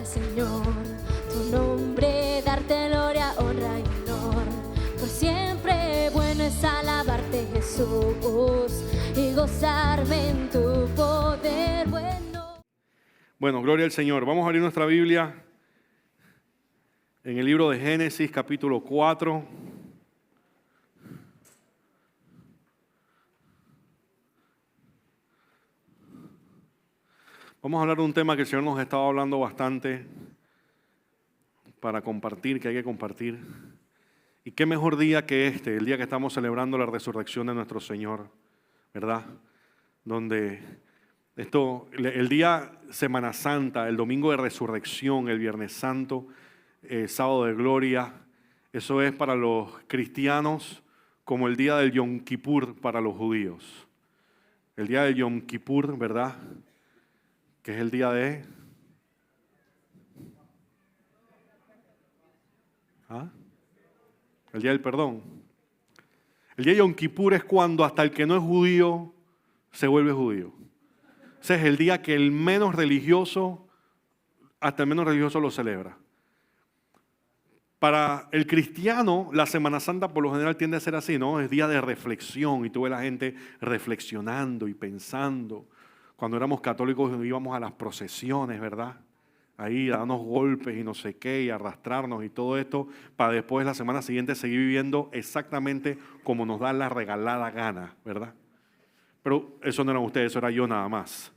al Señor, tu nombre, darte gloria, honra y honor. Por siempre bueno es alabarte, Jesús, y gozarme en tu poder bueno. Bueno, gloria al Señor. Vamos a abrir nuestra Biblia en el libro de Génesis, capítulo 4. Vamos a hablar de un tema que el Señor nos ha estado hablando bastante para compartir, que hay que compartir. Y qué mejor día que este, el día que estamos celebrando la resurrección de nuestro Señor, ¿verdad? Donde el día Semana Santa, el domingo de resurrección, el Viernes Santo, sábado de gloria, eso es para los cristianos como el día del Yom Kippur para los judíos. El día del Yom Kippur, ¿verdad? Que es el día de... El día del perdón. El día de Yom Kippur es cuando hasta el que no es judío se vuelve judío. Ese es el día que el menos religioso, hasta el menos religioso lo celebra. Para el cristiano, la Semana Santa por lo general tiende a ser así, ¿no? Es día de reflexión y tú ves la gente reflexionando y pensando. Cuando éramos católicos íbamos a las procesiones, ¿verdad? Ahí a darnos golpes y no sé qué, y arrastrarnos y todo esto, para después la semana siguiente seguir viviendo exactamente como nos da la regalada gana, ¿verdad? Pero eso no eran ustedes, eso era yo nada más,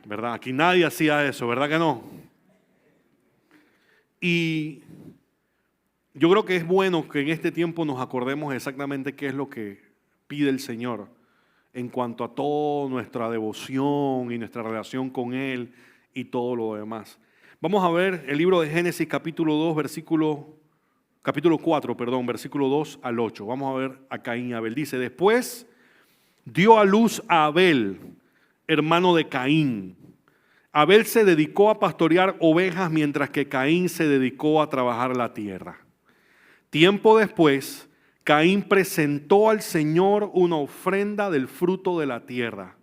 ¿verdad? Aquí nadie hacía eso, ¿verdad que no? Y yo creo que es bueno que en este tiempo nos acordemos exactamente qué es lo que pide el Señor en cuanto a toda nuestra devoción y nuestra relación con Él y todo lo demás. Vamos a ver el libro de Génesis capítulo 4, versículo 2 al 8. Vamos a ver a Caín y Abel. Dice, después dio a luz a Abel, hermano de Caín. Abel se dedicó a pastorear ovejas mientras que Caín se dedicó a trabajar la tierra. Tiempo después, Caín presentó al Señor una ofrenda del fruto de la tierra.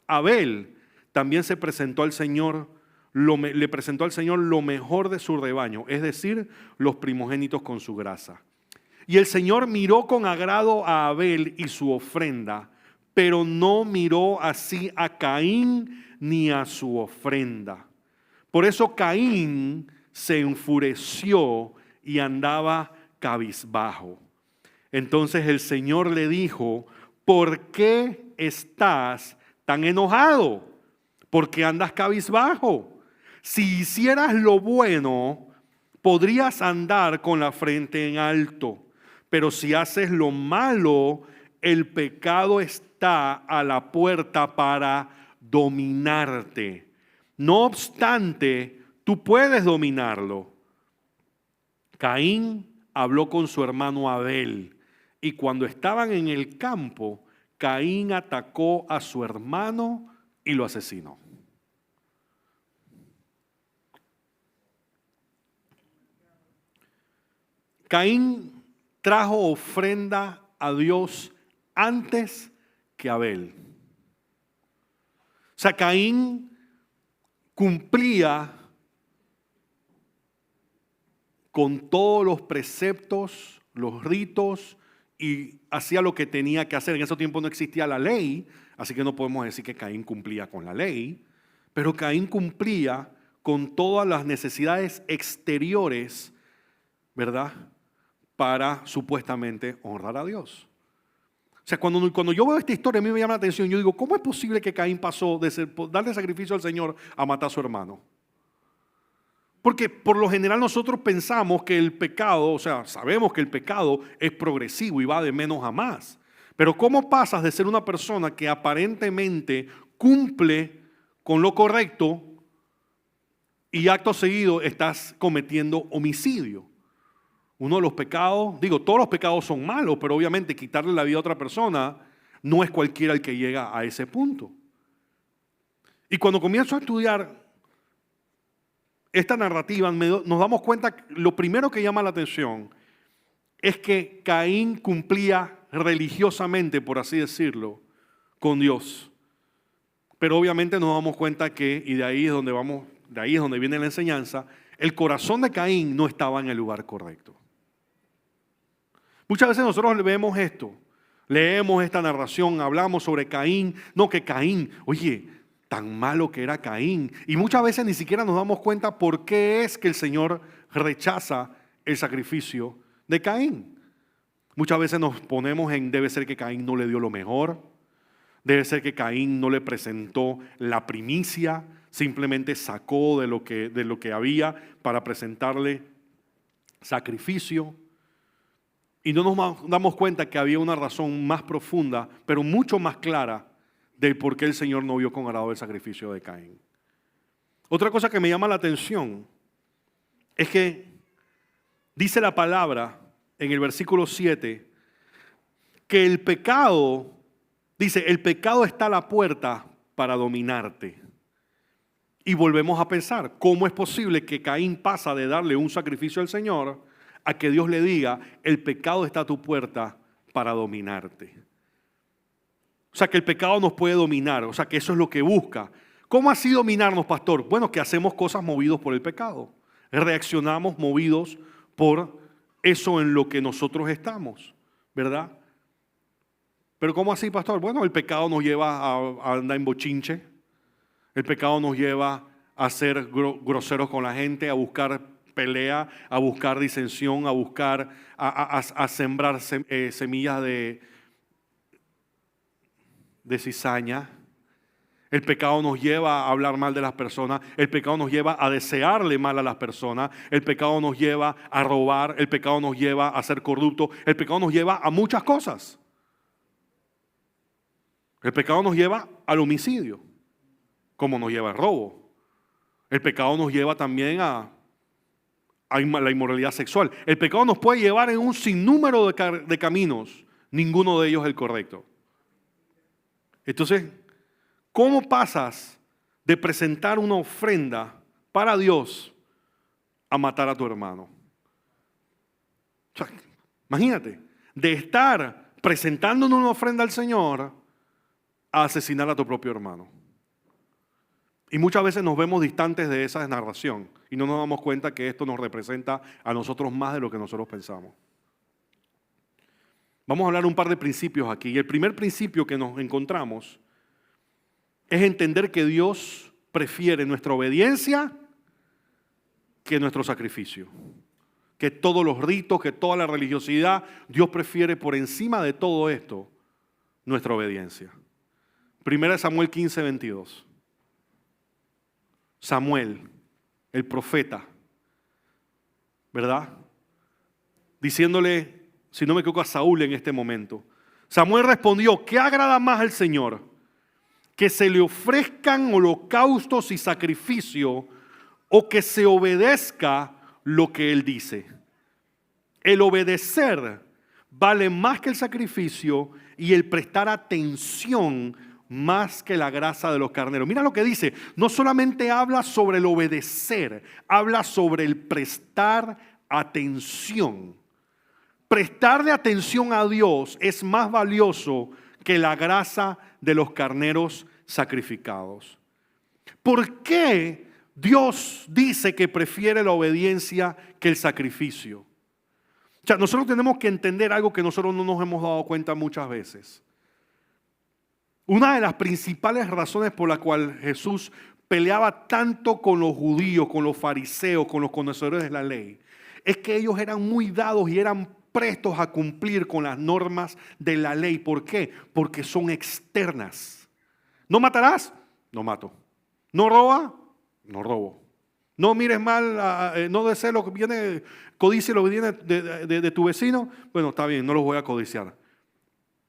Abel también le presentó al Señor lo mejor de su rebaño, es decir, los primogénitos con su grasa. Y el Señor miró con agrado a Abel y su ofrenda, pero no miró así a Caín ni a su ofrenda. Por eso Caín se enfureció y andaba cabizbajo. Entonces el Señor le dijo, ¿por qué estás tan enojado? ¿Por qué andas cabizbajo? Si hicieras lo bueno, podrías andar con la frente en alto. Pero si haces lo malo, el pecado está a la puerta para dominarte. No obstante, tú puedes dominarlo. Caín habló con su hermano Abel. Y cuando estaban en el campo, Caín atacó a su hermano y lo asesinó. Caín trajo ofrenda a Dios antes que Abel. O sea, Caín cumplía con todos los preceptos, los ritos, y hacía lo que tenía que hacer. En ese tiempo no existía la ley, así que no podemos decir que Caín cumplía con la ley, pero Caín cumplía con todas las necesidades exteriores, ¿verdad?, para supuestamente honrar a Dios. O sea, cuando yo veo esta historia, a mí me llama la atención. Yo digo, ¿cómo es posible que Caín pasó de darle sacrificio al Señor a matar a su hermano? Porque por lo general nosotros pensamos que el pecado, o sea, sabemos que el pecado es progresivo y va de menos a más. Pero ¿cómo pasas de ser una persona que aparentemente cumple con lo correcto y acto seguido estás cometiendo homicidio? Uno de los pecados, todos los pecados son malos, pero obviamente quitarle la vida a otra persona no es cualquiera el que llega a ese punto. Y cuando comienzo a estudiar esta narrativa, nos damos cuenta que lo primero que llama la atención es que Caín cumplía religiosamente, por así decirlo, con Dios. Pero obviamente nos damos cuenta que, y de ahí es donde vamos de ahí es donde viene la enseñanza, el corazón de Caín no estaba en el lugar correcto. Muchas veces nosotros vemos esto, leemos esta narración, hablamos sobre Caín, no que Caín, oye, tan malo que era Caín. Y muchas veces ni siquiera nos damos cuenta por qué es que el Señor rechaza el sacrificio de Caín. Muchas veces nos ponemos en, debe ser que Caín no le dio lo mejor, debe ser que Caín no le presentó la primicia, simplemente sacó de lo que había para presentarle sacrificio. Y no nos damos cuenta que había una razón más profunda, pero mucho más clara, del por qué el Señor no vio con agrado el sacrificio de Caín. Otra cosa que me llama la atención es que dice la palabra en el versículo 7 que el pecado, dice, el pecado está a la puerta para dominarte. Y volvemos a pensar, ¿cómo es posible que Caín pasa de darle un sacrificio al Señor a que Dios le diga, el pecado está a tu puerta para dominarte? O sea, que el pecado nos puede dominar, o sea, que eso es lo que busca. ¿Cómo así dominarnos, pastor? Bueno, que hacemos cosas movidos por el pecado. Reaccionamos movidos por eso en lo que nosotros estamos, ¿verdad? Pero ¿cómo así, pastor? Bueno, el pecado nos lleva a andar en bochinche. El pecado nos lleva a ser groseros con la gente, a buscar pelea, a buscar disensión, a buscar, a sembrar semillas de cizaña. El pecado nos lleva a hablar mal de las personas. El pecado nos lleva a desearle mal a las personas. El pecado nos lleva a robar. El pecado nos lleva a ser corruptos. El pecado nos lleva a muchas cosas. El pecado nos lleva al homicidio, como nos lleva al robo. El pecado nos lleva también a la inmoralidad sexual. El pecado nos puede llevar en un sinnúmero de caminos, ninguno de ellos es el correcto. Entonces, ¿cómo pasas de presentar una ofrenda para Dios a matar a tu hermano? O sea, imagínate, de estar presentándonos una ofrenda al Señor a asesinar a tu propio hermano. Y muchas veces nos vemos distantes de esa narración y no nos damos cuenta que esto nos representa a nosotros más de lo que nosotros pensamos. Vamos a hablar un par de principios aquí. Y el primer principio que nos encontramos es entender que Dios prefiere nuestra obediencia que nuestro sacrificio. Que todos los ritos, que toda la religiosidad, Dios prefiere por encima de todo esto nuestra obediencia. 1 Samuel 15, 22. Samuel, el profeta, ¿verdad? Diciéndole, si no me equivoco, a Saúl en este momento. Samuel respondió, ¿qué agrada más al Señor? ¿Que se le ofrezcan holocaustos y sacrificio o que se obedezca lo que Él dice? El obedecer vale más que el sacrificio y el prestar atención más que la grasa de los carneros. Mira lo que dice, no solamente habla sobre el obedecer, habla sobre el prestar atención. Prestarle atención a Dios es más valioso que la grasa de los carneros sacrificados. ¿Por qué Dios dice que prefiere la obediencia que el sacrificio? O sea, nosotros tenemos que entender algo que nosotros no nos hemos dado cuenta muchas veces. Una de las principales razones por la cual Jesús peleaba tanto con los judíos, con los fariseos, con los conocedores de la ley, es que ellos eran muy dados y eran prestos a cumplir con las normas de la ley. ¿Por qué? Porque son externas. ¿No matarás? No mato. ¿No roba? No robo. No mires mal, no desees lo que viene, codicia lo que viene de tu vecino. Bueno, está bien, no los voy a codiciar.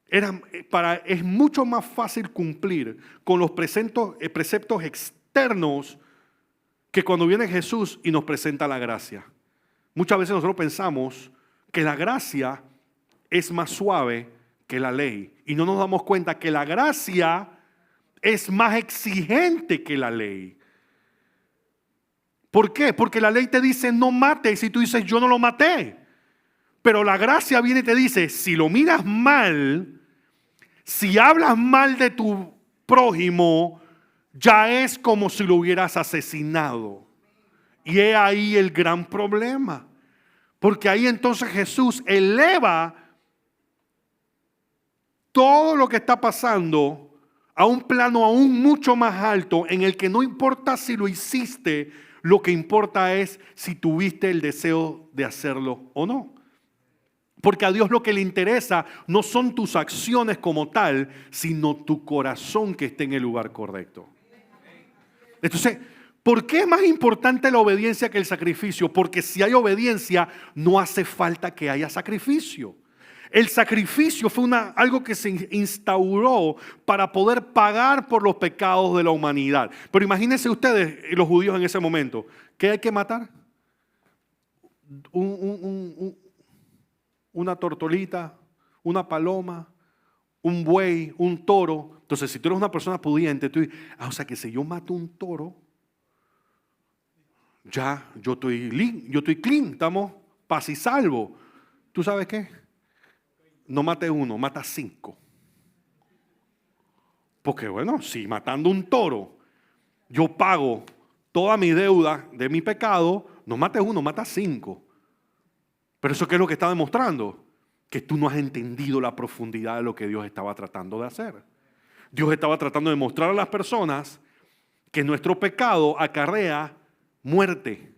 Es mucho más fácil cumplir con los preceptos externos que cuando viene Jesús y nos presenta la gracia. Muchas veces nosotros pensamos que la gracia es más suave que la ley y no nos damos cuenta que la gracia es más exigente que la ley. ¿Por qué? Porque la ley te dice no mates y tú dices yo no lo maté. Pero la gracia viene y te dice si lo miras mal, si hablas mal de tu prójimo, ya es como si lo hubieras asesinado. Y he ahí el gran problema. Porque ahí entonces Jesús eleva todo lo que está pasando a un plano aún mucho más alto, en el que no importa si lo hiciste, lo que importa es si tuviste el deseo de hacerlo o no. Porque a Dios lo que le interesa no son tus acciones como tal, sino tu corazón que esté en el lugar correcto. Entonces, ¿por qué es más importante la obediencia que el sacrificio? Porque si hay obediencia, no hace falta que haya sacrificio. El sacrificio fue algo que se instauró para poder pagar por los pecados de la humanidad. Pero imagínense ustedes, los judíos en ese momento, ¿qué hay que matar? Una tortolita, una paloma, un buey, un toro. Entonces, si tú eres una persona pudiente, tú dices, o sea que si yo mato un toro, ya yo estoy clean, estamos paz y salvo. ¿Tú sabes qué? No mate uno, mata 5. Porque bueno, si matando un toro yo pago toda mi deuda de mi pecado, no mates uno, mata 5. Pero eso, ¿qué es lo que está demostrando? Que tú no has entendido la profundidad de lo que Dios estaba tratando de hacer. Dios estaba tratando de mostrar a las personas que nuestro pecado acarrea muerte.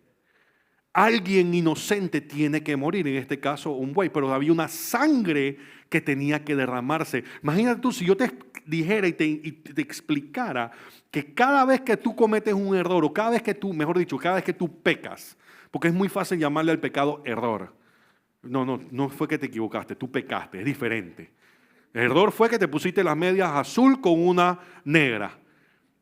Alguien inocente tiene que morir, en este caso un buey, pero había una sangre que tenía que derramarse. Imagínate tú, si yo te dijera y te explicara que cada vez que tú cometes un error, o cada vez que tú, mejor dicho, cada vez que tú pecas, porque es muy fácil llamarle al pecado error. No fue que te equivocaste, tú pecaste, es diferente. El error fue que te pusiste las medias azul con una negra.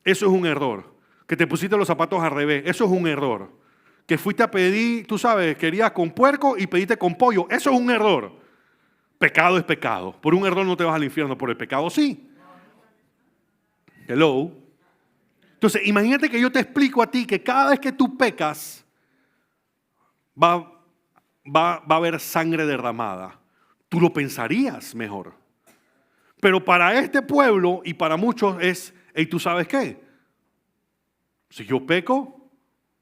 Eso es un error. Que te pusiste los zapatos al revés, eso es un error. Que fuiste a pedir, tú sabes, querías con puerco y pediste con pollo. Eso es un error. Pecado es pecado. Por un error no te vas al infierno, por el pecado sí. Hello. Entonces, imagínate que yo te explico a ti que cada vez que tú pecas, va a haber sangre derramada. Tú lo pensarías mejor. Pero para este pueblo y para muchos es, ¿y tú sabes qué? Si yo peco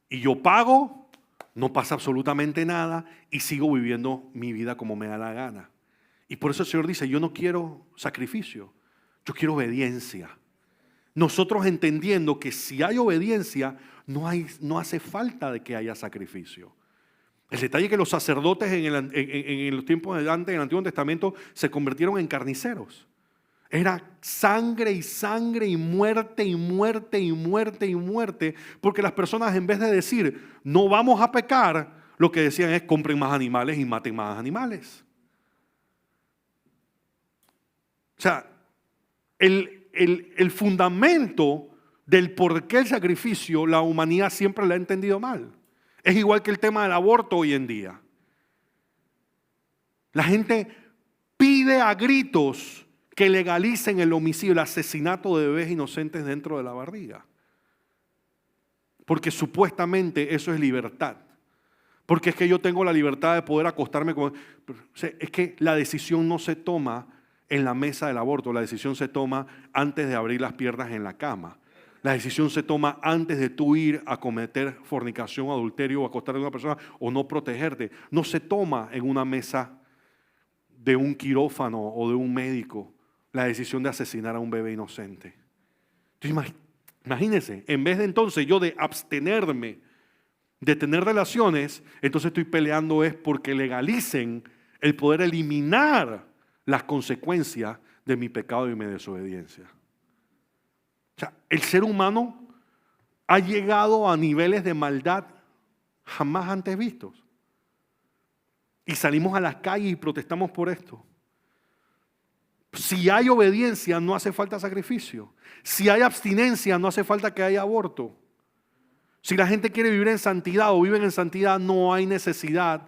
y yo pago, no pasa absolutamente nada y sigo viviendo mi vida como me da la gana. Y por eso el Señor dice, yo no quiero sacrificio, yo quiero obediencia. Nosotros entendiendo que si hay obediencia, no hace falta de que haya sacrificio. El detalle es que los sacerdotes en los tiempos de antes, en el Antiguo Testamento, se convirtieron en carniceros. Era sangre y sangre y muerte y muerte y muerte y muerte, porque las personas, en vez de decir no vamos a pecar, lo que decían es compren más animales y maten más animales. O sea, el fundamento del por qué el sacrificio, la humanidad siempre lo ha entendido mal. Es igual que el tema del aborto hoy en día. La gente pide a gritos que legalicen el homicidio, el asesinato de bebés inocentes dentro de la barriga. Porque supuestamente eso es libertad. Porque es que yo tengo la libertad de poder acostarme con... Es que la decisión no se toma en la mesa del aborto, la decisión se toma antes de abrir las piernas en la cama. La decisión se toma antes de tú ir a cometer fornicación, adulterio o acostarte con una persona o no protegerte. No se toma en una mesa de un quirófano o de un médico la decisión de asesinar a un bebé inocente. Entonces, imagínense, en vez de entonces yo de abstenerme de tener relaciones, entonces estoy peleando es porque legalicen el poder eliminar las consecuencias de mi pecado y mi desobediencia. O sea, el ser humano ha llegado a niveles de maldad jamás antes vistos. Y salimos a las calles y protestamos por esto. Si hay obediencia, no hace falta sacrificio. Si hay abstinencia, no hace falta que haya aborto. Si la gente quiere vivir en santidad o viven en santidad, no hay necesidad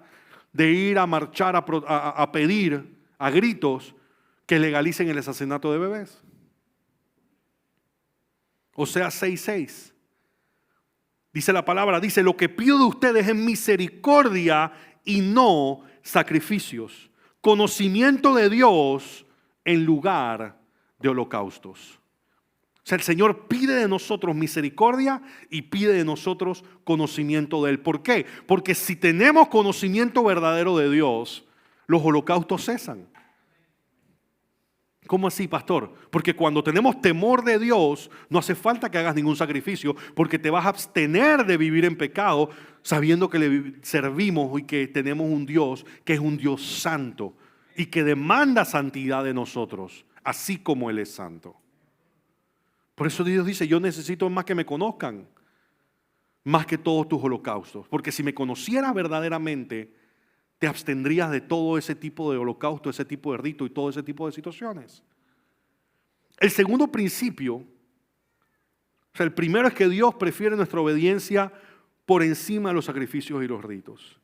de ir a marchar, a pedir a gritos que legalicen el asesinato de bebés. Oseas 6:6. Dice la palabra, dice, lo que pido de ustedes es misericordia y no sacrificios. Conocimiento de Dios en lugar de holocaustos. O sea, el Señor pide de nosotros misericordia y pide de nosotros conocimiento de Él. ¿Por qué? Porque si tenemos conocimiento verdadero de Dios, los holocaustos cesan. ¿Cómo así, pastor? Porque cuando tenemos temor de Dios, no hace falta que hagas ningún sacrificio, porque te vas a abstener de vivir en pecado, sabiendo que le servimos y que tenemos un Dios que es un Dios santo y que demanda santidad de nosotros, así como Él es santo. Por eso Dios dice, yo necesito más que me conozcan, más que todos tus holocaustos. Porque si me conocieras verdaderamente, te abstendrías de todo ese tipo de holocausto, ese tipo de rito y todo ese tipo de situaciones. El segundo principio, o sea, el primero es que Dios prefiere nuestra obediencia por encima de los sacrificios y los ritos.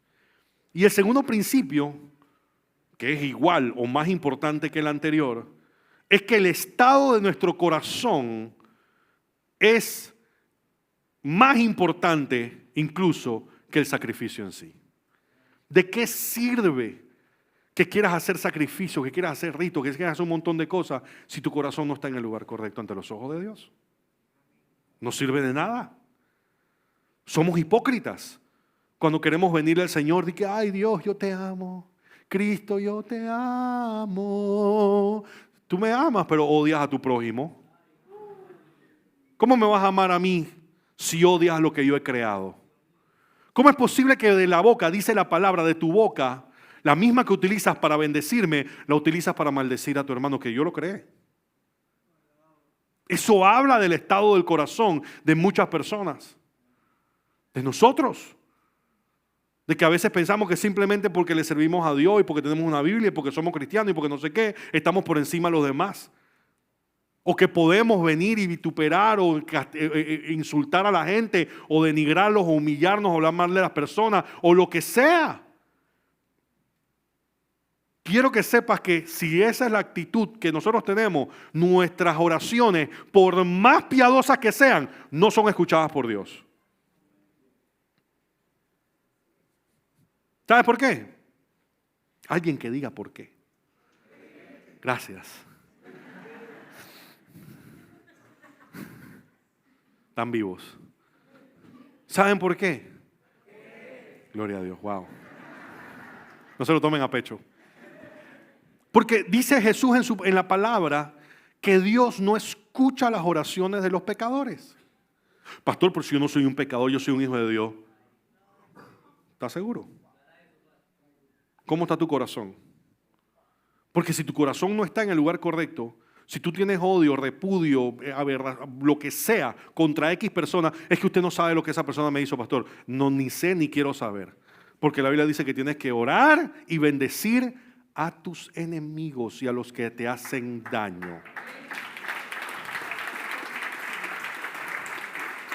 Y el segundo principio, que es igual o más importante que el anterior, es que el estado de nuestro corazón es más importante incluso que el sacrificio en sí. ¿De qué sirve que quieras hacer sacrificio, que quieras hacer ritos, que quieras hacer un montón de cosas si tu corazón no está en el lugar correcto ante los ojos de Dios? No sirve de nada. Somos hipócritas cuando queremos venirle al Señor y que, ay Dios, yo te amo. Cristo, yo te amo. Tú me amas, pero odias a tu prójimo. ¿Cómo me vas a amar a mí si odias lo que yo he creado? ¿Cómo es posible que de la boca, dice la palabra, de tu boca, la misma que utilizas para bendecirme, la utilizas para maldecir a tu hermano que yo lo creé? Eso habla del estado del corazón de muchas personas, de nosotros. De que a veces pensamos que simplemente porque le servimos a Dios y porque tenemos una Biblia y porque somos cristianos y porque no sé qué, estamos por encima de los demás. O que podemos venir y vituperar o insultar a la gente o denigrarlos o humillarnos o hablar mal de las personas o lo que sea. Quiero que sepas que si esa es la actitud que nosotros tenemos, nuestras oraciones, por más piadosas que sean, no son escuchadas por Dios. ¿Sabes por qué? Alguien que diga por qué. Gracias. Están vivos. ¿Saben por qué? Gloria a Dios, wow. No se lo tomen a pecho. Porque dice Jesús en la palabra que Dios no escucha las oraciones de los pecadores. Pastor, pero si yo no soy un pecador, yo soy un hijo de Dios. ¿Estás seguro? ¿Cómo está tu corazón? Porque si tu corazón no está en el lugar correcto, si tú tienes odio, repudio, lo que sea contra X persona, es que usted no sabe lo que esa persona me hizo, pastor. No, ni sé ni quiero saber. Porque la Biblia dice que tienes que orar y bendecir a tus enemigos y a los que te hacen daño.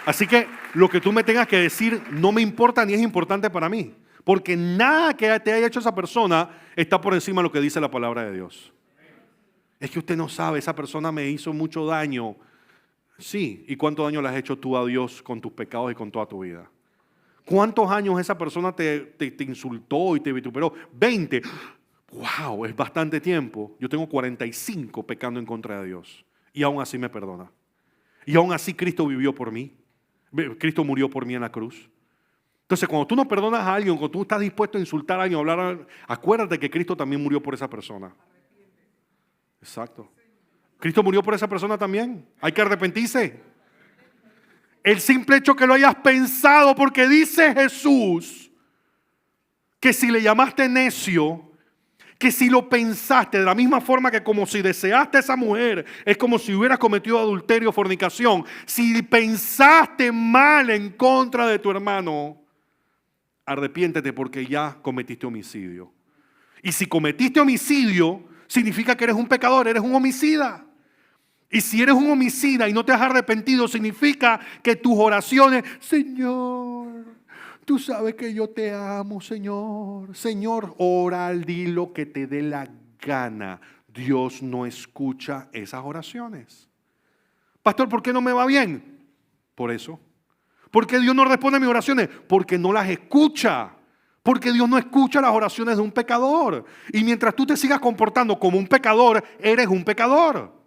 Así que lo que tú me tengas que decir no me importa ni es importante para mí. Porque nada que te haya hecho esa persona está por encima de lo que dice la palabra de Dios. Es que usted no sabe, esa persona me hizo mucho daño. Sí, ¿y cuánto daño le has hecho tú a Dios con tus pecados y con toda tu vida? ¿Cuántos años esa persona te insultó y te vituperó? 20. ¡Wow! Es bastante tiempo. Yo tengo 45 pecando en contra de Dios. Y aún así me perdona. Y aún así Cristo vivió por mí. Cristo murió por mí en la cruz. Entonces, cuando tú no perdonas a alguien, cuando tú estás dispuesto a insultar a alguien, acuérdate que Cristo también murió por esa persona. Exacto. Cristo murió por esa persona también. Hay que arrepentirse. El simple hecho que lo hayas pensado, porque dice Jesús que si le llamaste necio, que si lo pensaste de la misma forma que como si deseaste a esa mujer, es como si hubieras cometido adulterio o fornicación. Si pensaste mal en contra de tu hermano, arrepiéntete porque ya cometiste homicidio. Y si cometiste homicidio, significa que eres un pecador, eres un homicida. Y si eres un homicida y no te has arrepentido, significa que tus oraciones, Señor, tú sabes que yo te amo, Señor. Señor, ora, di lo que te dé la gana. Dios no escucha esas oraciones. Pastor, ¿por qué no me va bien? Por eso. ¿Por qué Dios no responde a mis oraciones? Porque no las escucha. Porque Dios no escucha las oraciones de un pecador. Y mientras tú te sigas comportando como un pecador, eres un pecador.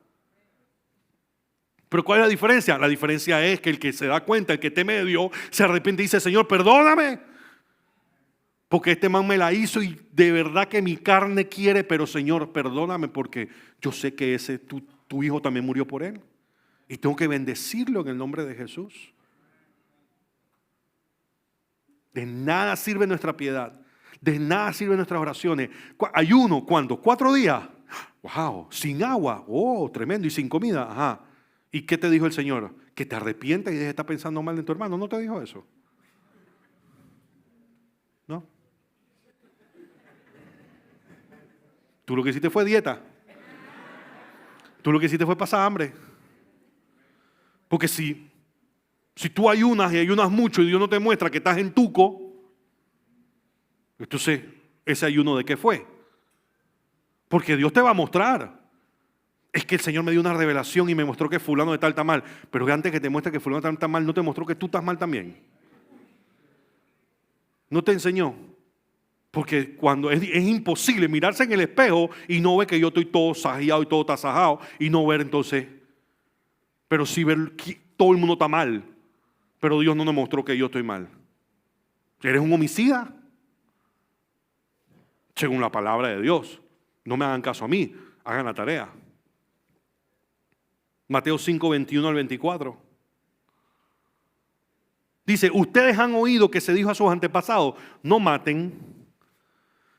Pero ¿cuál es la diferencia? La diferencia es que el que se da cuenta, el que teme de Dios, se arrepiente y dice, Señor, perdóname. Porque este man me la hizo y de verdad que mi carne quiere, pero Señor, perdóname porque yo sé que ese tu hijo también murió por él. Y tengo que bendecirlo en el nombre de Jesús. De nada sirve nuestra piedad. De nada sirven nuestras oraciones. Ayuno, ¿cuándo? 4 días. Wow, sin agua. Oh, tremendo. Y sin comida. Ajá. ¿Y qué te dijo el Señor? Que te arrepientas y dejes de estar pensando mal en tu hermano. ¿No te dijo eso? ¿No? Tú lo que hiciste fue dieta. Tú lo que hiciste fue pasar hambre. Porque si tú ayunas y ayunas mucho y Dios no te muestra que estás en tuco, entonces ese ayuno ¿de qué fue? Porque Dios te va a mostrar. Es que el Señor me dio una revelación y me mostró que fulano de tal está mal. Pero antes que te muestre que fulano de tal está mal, ¿no te mostró que tú estás mal también? ¿No te enseñó? Porque cuando es imposible mirarse en el espejo y no ver que yo estoy todo sajeado y todo tasajado y no ver entonces, pero sí ver que todo el mundo está mal, pero Dios no nos mostró que yo estoy mal. ¿Eres un homicida? Según la palabra de Dios. No me hagan caso a mí, hagan la tarea. Mateo 5, 21 al 24. Dice, ustedes han oído que se dijo a sus antepasados, no maten.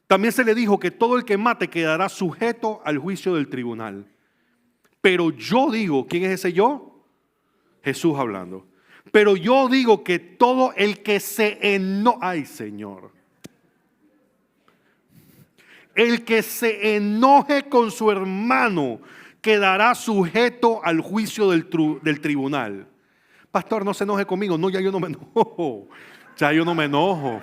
También se le dijo que todo el que mate quedará sujeto al juicio del tribunal. Pero yo digo, ¿quién es ese yo? Jesús hablando. Pero yo digo que todo el que se enoje, ay Señor, el que se enoje con su hermano quedará sujeto al juicio del tribunal. Pastor, no se enoje conmigo. No, ya yo no me enojo. Ya yo no me enojo.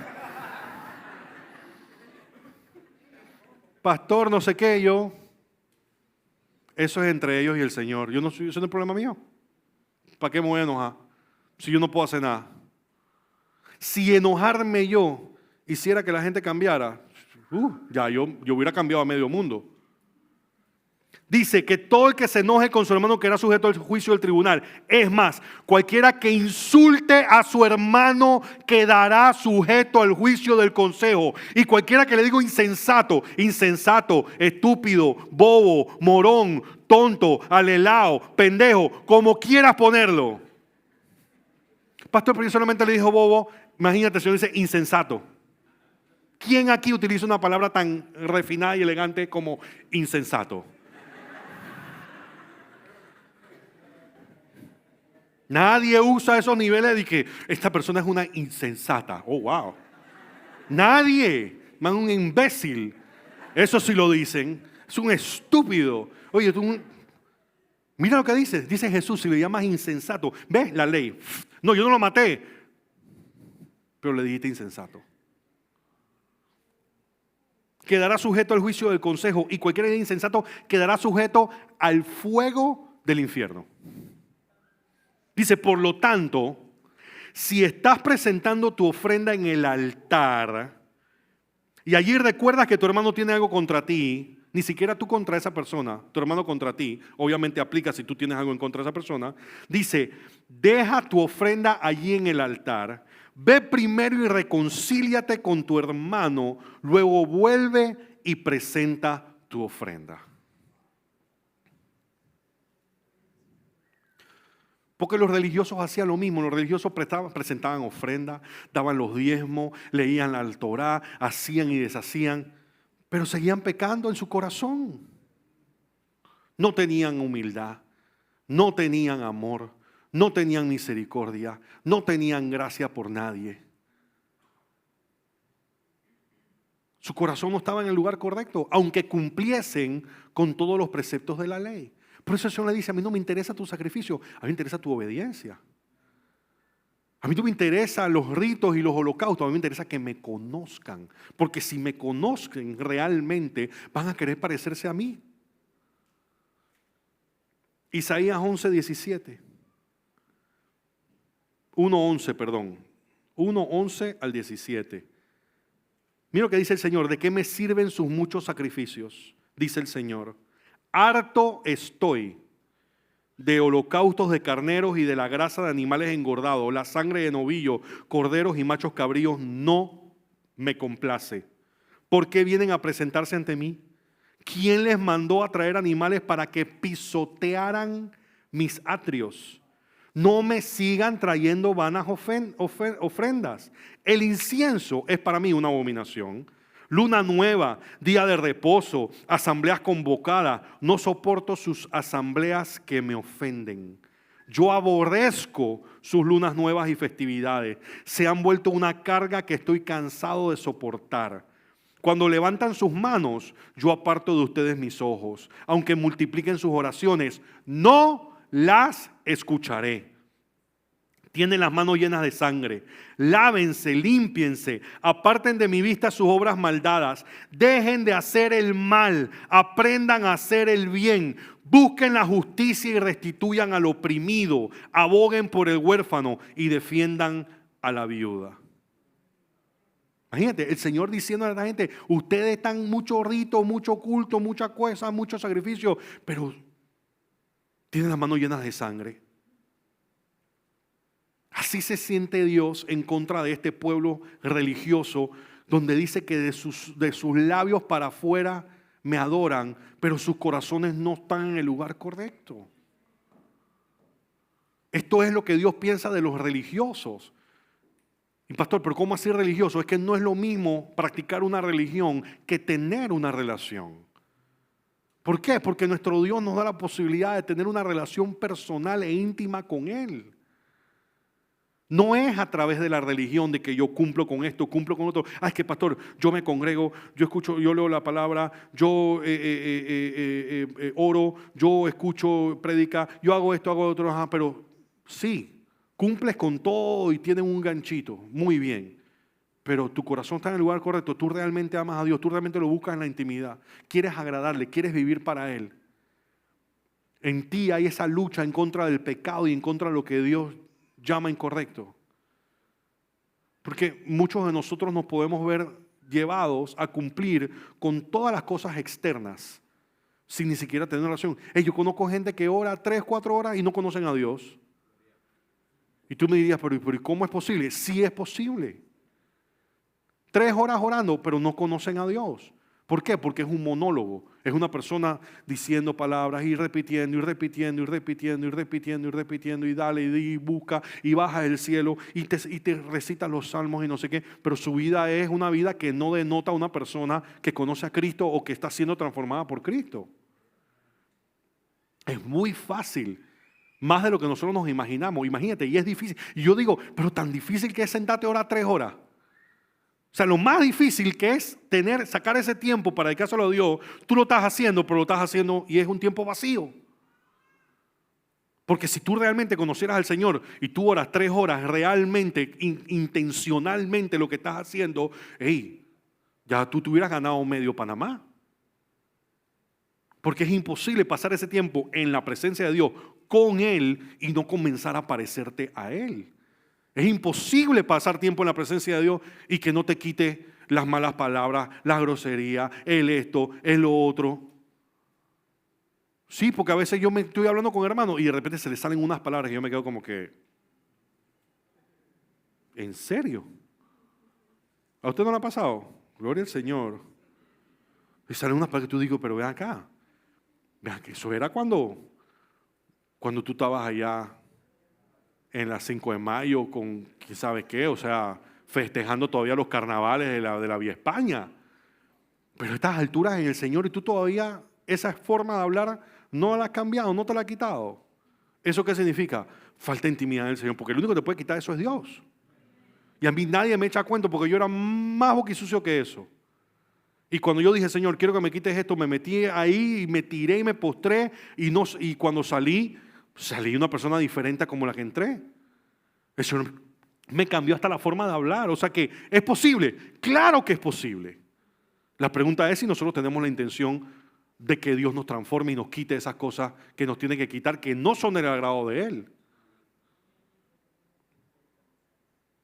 Pastor, no sé qué, yo. Eso es entre ellos y el Señor. Eso no es el problema mío. ¿Para qué me voy a enojar? Si yo no puedo hacer nada. Si enojarme yo hiciera que la gente cambiara, ya yo hubiera cambiado a medio mundo. Dice que todo el que se enoje con su hermano quedará sujeto al juicio del tribunal. Es más, cualquiera que insulte a su hermano quedará sujeto al juicio del consejo. Y cualquiera que le diga insensato, estúpido, bobo, morón, tonto, alelao, pendejo, como quieras ponerlo. Pastor, pero yo solamente le dijo bobo. Imagínate, el Señor dice insensato. ¿Quién aquí utiliza una palabra tan refinada y elegante como insensato? Nadie usa esos niveles de que esta persona es una insensata. Oh, wow. Nadie. Man, un imbécil. Eso sí lo dicen. Es un estúpido. Oye, mira lo que dice. Dice Jesús, si le llamas insensato. ¿Ves la ley? No, yo no lo maté. Pero le dijiste insensato. Quedará sujeto al juicio del consejo. Y cualquier insensato quedará sujeto al fuego del infierno. Dice, por lo tanto, si estás presentando tu ofrenda en el altar y allí recuerdas que tu hermano tiene algo contra ti, ni siquiera tú contra esa persona, tu hermano contra ti, obviamente aplica si tú tienes algo en contra de esa persona, dice, deja tu ofrenda allí en el altar, ve primero y reconcíliate con tu hermano, luego vuelve y presenta tu ofrenda. Porque los religiosos hacían lo mismo, los religiosos presentaban ofrendas, daban los diezmos, leían la Torá, hacían y deshacían, pero seguían pecando en su corazón. No tenían humildad, no tenían amor, no tenían misericordia, no tenían gracia por nadie. Su corazón no estaba en el lugar correcto, aunque cumpliesen con todos los preceptos de la ley. Por eso el Señor le dice, a mí no me interesa tu sacrificio, a mí me interesa tu obediencia. A mí no me interesan los ritos y los holocaustos, a mí me interesa que me conozcan. Porque si me conozcan realmente, van a querer parecerse a mí. Isaías 11:17. 1:11 al 17. Mira lo que dice el Señor, ¿de qué me sirven sus muchos sacrificios? Dice el Señor. Harto estoy de holocaustos de carneros y de la grasa de animales engordados, la sangre de novillos, corderos y machos cabríos no me complace. ¿Por qué vienen a presentarse ante mí? ¿Quién les mandó a traer animales para que pisotearan mis atrios? No me sigan trayendo vanas ofrendas. El incienso es para mí una abominación. Luna nueva, día de reposo, asambleas convocadas. No soporto sus asambleas que me ofenden. Yo aborrezco sus lunas nuevas y festividades. Se han vuelto una carga que estoy cansado de soportar. Cuando levantan sus manos, yo aparto de ustedes mis ojos. Aunque multipliquen sus oraciones, no las escucharé. Tienen las manos llenas de sangre. Lávense, límpiense, aparten de mi vista sus obras maldadas. Dejen de hacer el mal, aprendan a hacer el bien. Busquen la justicia y restituyan al oprimido. Aboguen por el huérfano y defiendan a la viuda. Imagínate, el Señor diciendo a la gente, ustedes están mucho rito, mucho culto, mucha cosa, mucho sacrificio, pero tienen las manos llenas de sangre. Así se siente Dios en contra de este pueblo religioso, donde dice que de sus labios para afuera me adoran, pero sus corazones no están en el lugar correcto. Esto es lo que Dios piensa de los religiosos. Y pastor, pero ¿cómo así religioso? Es que no es lo mismo practicar una religión que tener una relación. ¿Por qué? Porque nuestro Dios nos da la posibilidad de tener una relación personal e íntima con Él. No es a través de la religión de que yo cumplo con esto, cumplo con otro. Es que pastor, yo me congrego, yo escucho, yo leo la palabra, yo oro, yo escucho prédica, yo hago esto, hago otro, pero sí. Cumples con todo y tienes un ganchito, muy bien, pero tu corazón está en el lugar correcto, tú realmente amas a Dios, tú realmente lo buscas en la intimidad, quieres agradarle, quieres vivir para Él. En ti hay esa lucha en contra del pecado y en contra de lo que Dios llama incorrecto. Porque muchos de nosotros nos podemos ver llevados a cumplir con todas las cosas externas sin ni siquiera tener relación. Yo conozco gente que ora 3, 4 horas y no conocen a Dios. Y tú me dirías, pero ¿cómo es posible? Sí es posible. 3 horas orando, pero no conocen a Dios. ¿Por qué? Porque es un monólogo. Es una persona diciendo palabras y repitiendo y repitiendo y repitiendo y repitiendo y repitiendo y dale y busca y baja del cielo y te recita los salmos y no sé qué. Pero su vida es una vida que no denota a una persona que conoce a Cristo o que está siendo transformada por Cristo. Es muy fácil. Más de lo que nosotros nos imaginamos. Imagínate, y es difícil. Y yo digo, pero tan difícil que es sentarte a orar 3 horas. O sea, lo más difícil que es sacar ese tiempo para dedicárselo a Dios, tú lo estás haciendo, pero lo estás haciendo y es un tiempo vacío. Porque si tú realmente conocieras al Señor y tú oras 3 horas realmente, intencionalmente lo que estás haciendo, ya tú te hubieras ganado medio Panamá. Porque es imposible pasar ese tiempo en la presencia de Dios con Él y no comenzar a parecerte a Él. Es imposible pasar tiempo en la presencia de Dios y que no te quite las malas palabras, la grosería, el esto, el lo otro. Sí, porque a veces yo me estoy hablando con hermanos y de repente se les salen unas palabras y yo me quedo como que, ¿en serio? ¿A usted no le ha pasado? Gloria al Señor. Y salen unas palabras que tú digo, pero ven acá. Vean que eso era cuando tú estabas allá en la 5 de mayo con quién sabe qué, o sea, festejando todavía los carnavales de la Vía España. Pero a estas alturas en el Señor y tú todavía esa forma de hablar no la has cambiado, no te la has quitado. ¿Eso qué significa? Falta intimidad en el Señor, porque el único que te puede quitar eso es Dios. Y a mí nadie me echa cuento porque yo era más boquisucio que eso. Y cuando yo dije, Señor, quiero que me quites esto, me metí ahí y me tiré y me postré y cuando salí una persona diferente a como la que entré. Eso me cambió hasta la forma de hablar. O sea que, ¿es posible? Claro que es posible. La pregunta es si nosotros tenemos la intención de que Dios nos transforme y nos quite esas cosas que nos tiene que quitar, que no son del agrado de Él.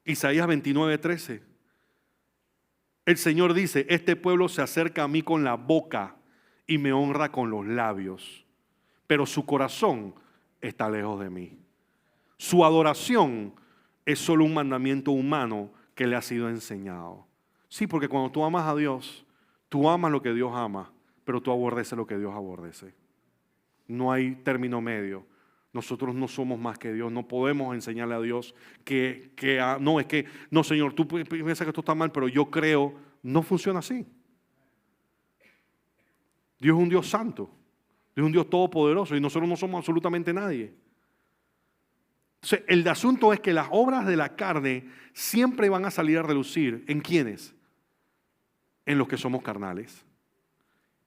Isaías 29:13. El Señor dice, este pueblo se acerca a mí con la boca y me honra con los labios, pero su corazón está lejos de mí. Su adoración es solo un mandamiento humano que le ha sido enseñado. Sí, porque cuando tú amas a Dios, tú amas lo que Dios ama, pero tú aborreces lo que Dios aborrece. No hay término medio. Nosotros no somos más que Dios. No podemos enseñarle a Dios no, Señor, tú piensas que esto está mal, pero yo creo. No funciona así. Dios es un Dios santo. Dios es un Dios todopoderoso y nosotros no somos absolutamente nadie. Entonces, el asunto es que las obras de la carne siempre van a salir a relucir. ¿En quiénes? En los que somos carnales.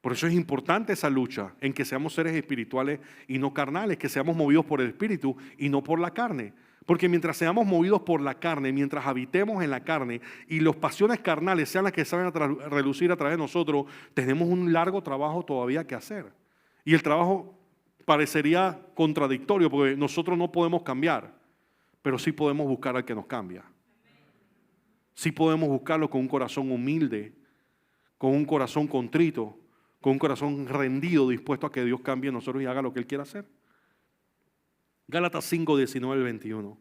Por eso es importante esa lucha en que seamos seres espirituales y no carnales, que seamos movidos por el Espíritu y no por la carne. Porque mientras seamos movidos por la carne, mientras habitemos en la carne y las pasiones carnales sean las que salen a relucir a través de nosotros, tenemos un largo trabajo todavía que hacer. Y el trabajo parecería contradictorio porque nosotros no podemos cambiar, pero sí podemos buscar al que nos cambia. Sí podemos buscarlo con un corazón humilde, con un corazón contrito, con un corazón rendido, dispuesto a que Dios cambie en nosotros y haga lo que Él quiera hacer. Gálatas 5, 19 al 21.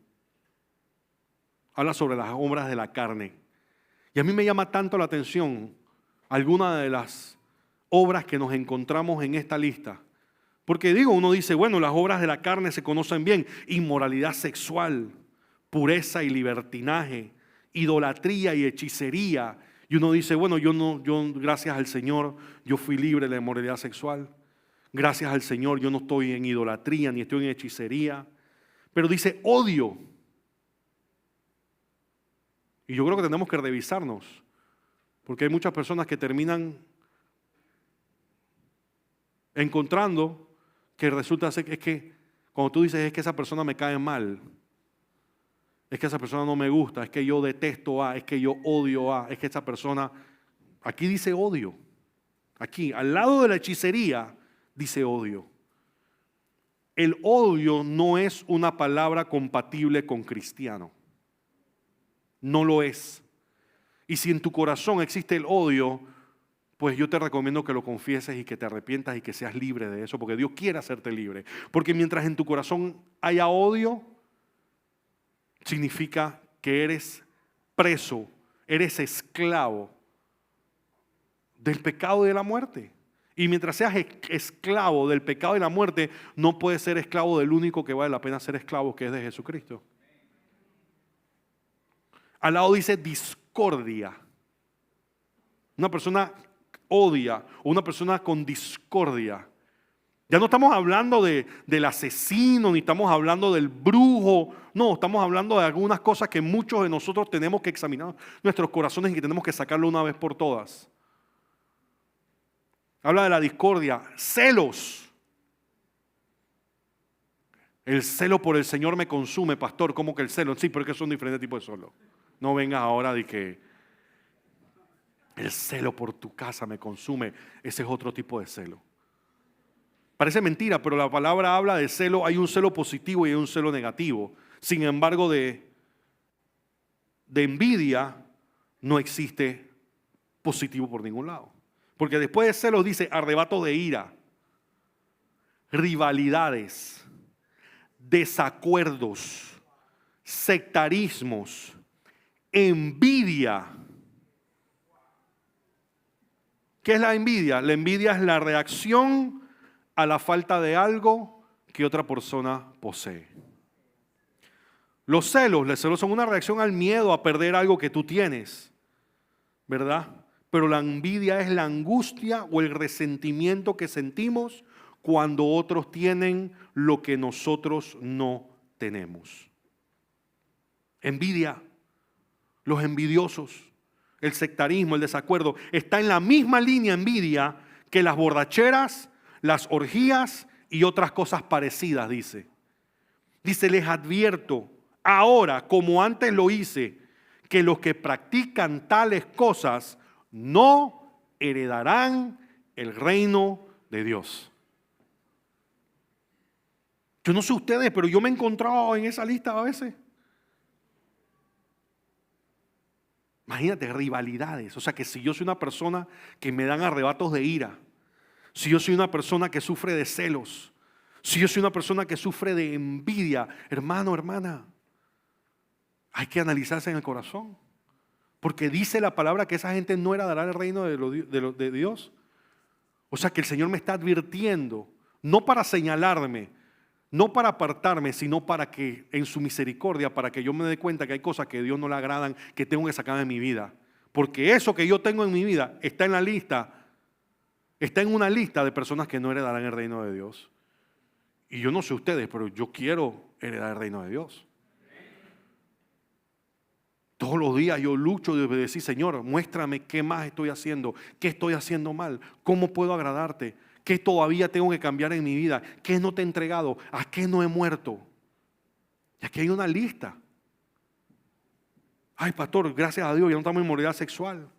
Habla sobre las obras de la carne. Y a mí me llama tanto la atención alguna de las obras que nos encontramos en esta lista. Porque uno dice, bueno, las obras de la carne se conocen bien. Inmoralidad sexual, pureza y libertinaje, idolatría y hechicería. Y uno dice, bueno, yo gracias al Señor, yo fui libre de la inmoralidad sexual. Gracias al Señor, yo no estoy en idolatría ni estoy en hechicería. Pero dice odio. Y yo creo que tenemos que revisarnos. Porque hay muchas personas que terminan encontrando que resulta ser que es que cuando tú dices es que esa persona me cae mal, es que esa persona no me gusta, es que yo detesto a, es que yo odio a, es que esa persona, aquí dice odio, aquí al lado de la hechicería dice odio. El odio no es una palabra compatible con cristiano, no lo es. Y si en tu corazón existe el odio, pues yo te recomiendo que lo confieses y que te arrepientas y que seas libre de eso, porque Dios quiere hacerte libre. Porque mientras en tu corazón haya odio, significa que eres preso, eres esclavo del pecado y de la muerte. Y mientras seas esclavo del pecado y la muerte, no puedes ser esclavo del único que vale la pena ser esclavo, que es de Jesucristo. Al lado dice discordia. Una persona odia, o una persona con discordia. Ya no estamos hablando del asesino, ni estamos hablando del brujo. No, estamos hablando de algunas cosas que muchos de nosotros tenemos que examinar nuestros corazones y que tenemos que sacarlo una vez por todas. Habla de la discordia, celos. El celo por el Señor me consume, pastor. ¿Cómo que el celo? Sí, pero es que son diferentes tipos de celo. No vengas ahora de que el celo por tu casa me consume. Ese es otro tipo de celo. Parece mentira, pero la palabra habla de celo. Hay un celo positivo y hay un celo negativo. Sin embargo, de envidia no existe positivo por ningún lado. Porque después de celos dice arrebato de ira, rivalidades, desacuerdos, sectarismos, envidia. ¿Qué es la envidia? La envidia es la reacción a la falta de algo que otra persona posee. Los celos son una reacción al miedo a perder algo que tú tienes, ¿verdad? Pero la envidia es la angustia o el resentimiento que sentimos cuando otros tienen lo que nosotros no tenemos. Envidia, los envidiosos, el sectarismo, el desacuerdo, está en la misma línea envidia que las borracheras, las orgías y otras cosas parecidas, dice. Dice, les advierto, ahora como antes lo hice, que los que practican tales cosas no heredarán el reino de Dios. Yo no sé ustedes, pero yo me he encontrado en esa lista a veces. Imagínate, rivalidades. O sea, que si yo soy una persona que me dan arrebatos de ira, si yo soy una persona que sufre de celos, Si yo soy una persona que sufre de envidia, hermano, hermana, hay que analizarse en el corazón. Porque dice la palabra que esa gente no heredará el reino de Dios. O sea que el Señor me está advirtiendo, no para señalarme, no para apartarme, sino para que en su misericordia, para que yo me dé cuenta que hay cosas que a Dios no le agradan, que tengo que sacar de mi vida. Porque eso que yo tengo en mi vida está en la lista, está en una lista de personas que no heredarán el reino de Dios. Y yo no sé ustedes, pero yo quiero heredar el reino de Dios. Todos los días yo lucho de decir, Señor, muéstrame qué más estoy haciendo, qué estoy haciendo mal, cómo puedo agradarte, qué todavía tengo que cambiar en mi vida, qué no te he entregado, a qué no he muerto. Y aquí hay una lista. Ay, pastor, gracias a Dios ya no estamos en inmoralidad sexual.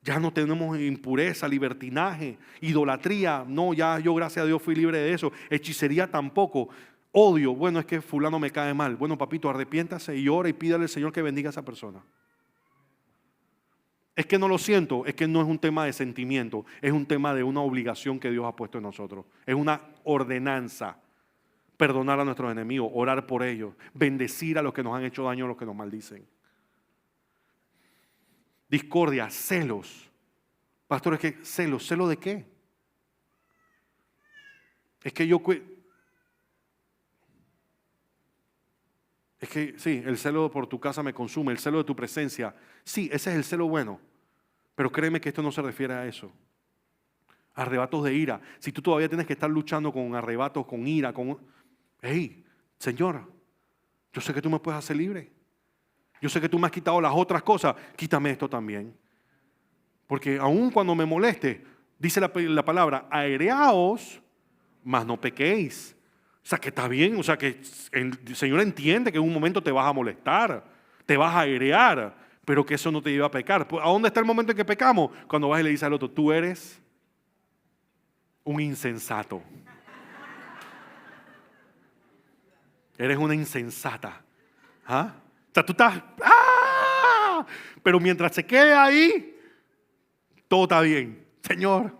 Ya no tenemos impureza, libertinaje, idolatría. No, ya yo gracias a Dios fui libre de eso. Hechicería tampoco. Odio, bueno, es que fulano me cae mal. Bueno, papito, arrepiéntase y ora y pídale al Señor que bendiga a esa persona. Es que no lo siento, es que no es un tema de sentimiento, es un tema de una obligación que Dios ha puesto en nosotros. Es una ordenanza. Perdonar a nuestros enemigos, orar por ellos, bendecir a los que nos han hecho daño, a los que nos maldicen. Discordia, celos. Pastor, es que celos, ¿celos de qué? Es que sí, el celo por tu casa me consume, el celo de tu presencia. Sí, ese es el celo bueno. Pero créeme que esto no se refiere a eso. Arrebatos de ira. Si tú todavía tienes que estar luchando con arrebatos, con ira, hey, Señor, yo sé que tú me puedes hacer libre. Yo sé que tú me has quitado las otras cosas, quítame esto también. Porque aun cuando me moleste, dice la palabra, aereaos, mas no pequéis. O sea que está bien, o sea que el Señor entiende que en un momento te vas a molestar, te vas a airear, pero que eso no te lleva a pecar. ¿A dónde está el momento en que pecamos? Cuando vas y le dices al otro, tú eres un insensato. Eres una insensata. ¿Ah? O sea, tú estás, ¡ah! Pero mientras se quede ahí, todo está bien. Señor,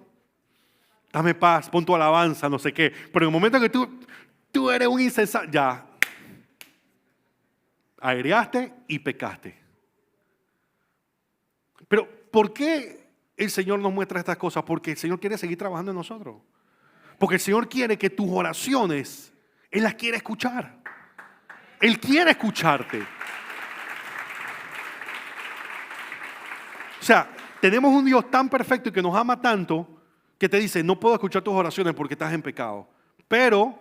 dame paz, pon tu alabanza, no sé qué. Pero en el momento que tú eres un insensato, ya, aireaste y pecaste. Pero, ¿por qué el Señor nos muestra estas cosas? Porque el Señor quiere seguir trabajando en nosotros. Porque el Señor quiere que tus oraciones, Él las quiere escuchar. Él quiere escucharte. O sea, tenemos un Dios tan perfecto y que nos ama tanto que te dice, no puedo escuchar tus oraciones porque estás en pecado, pero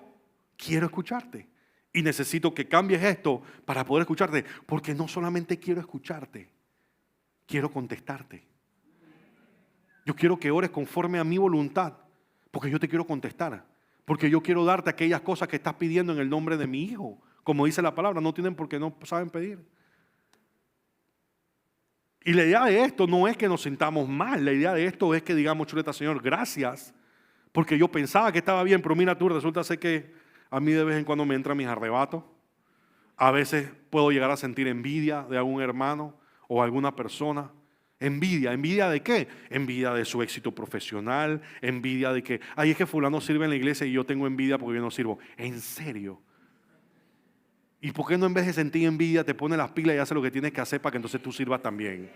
quiero escucharte y necesito que cambies esto para poder escucharte, porque no solamente quiero escucharte, quiero contestarte. Yo quiero que ores conforme a mi voluntad, porque yo te quiero contestar, porque yo quiero darte aquellas cosas que estás pidiendo en el nombre de mi Hijo. Como dice la palabra, no tienen porque no saben pedir. Y la idea de esto no es que nos sintamos mal, la idea de esto es que digamos, chuleta, Señor, gracias, porque yo pensaba que estaba bien, pero mira tú, resulta ser que a mí de vez en cuando me entran mis arrebatos. A veces puedo llegar a sentir envidia de algún hermano o alguna persona. Envidia, ¿envidia de qué? Envidia de su éxito profesional, envidia de que, ay, es que fulano sirve en la iglesia y yo tengo envidia porque yo no sirvo. ¿En serio? ¿Y por qué no en vez de sentir envidia te pones las pilas y haces lo que tienes que hacer para que entonces tú sirvas también?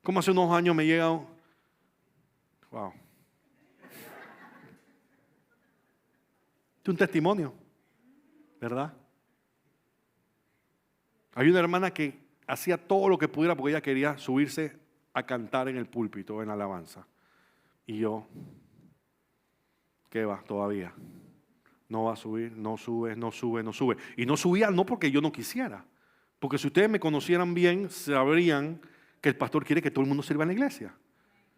Como hace unos años me llega wow. Es un testimonio, ¿verdad? Hay una hermana que hacía todo lo que pudiera porque ella quería subirse a cantar en el púlpito, en la alabanza. Y yo, ¿qué va? Todavía. No va a subir, no sube, no sube, no sube. Y no subía no porque yo no quisiera. Porque si ustedes me conocieran bien, sabrían que el pastor quiere que todo el mundo sirva en la iglesia.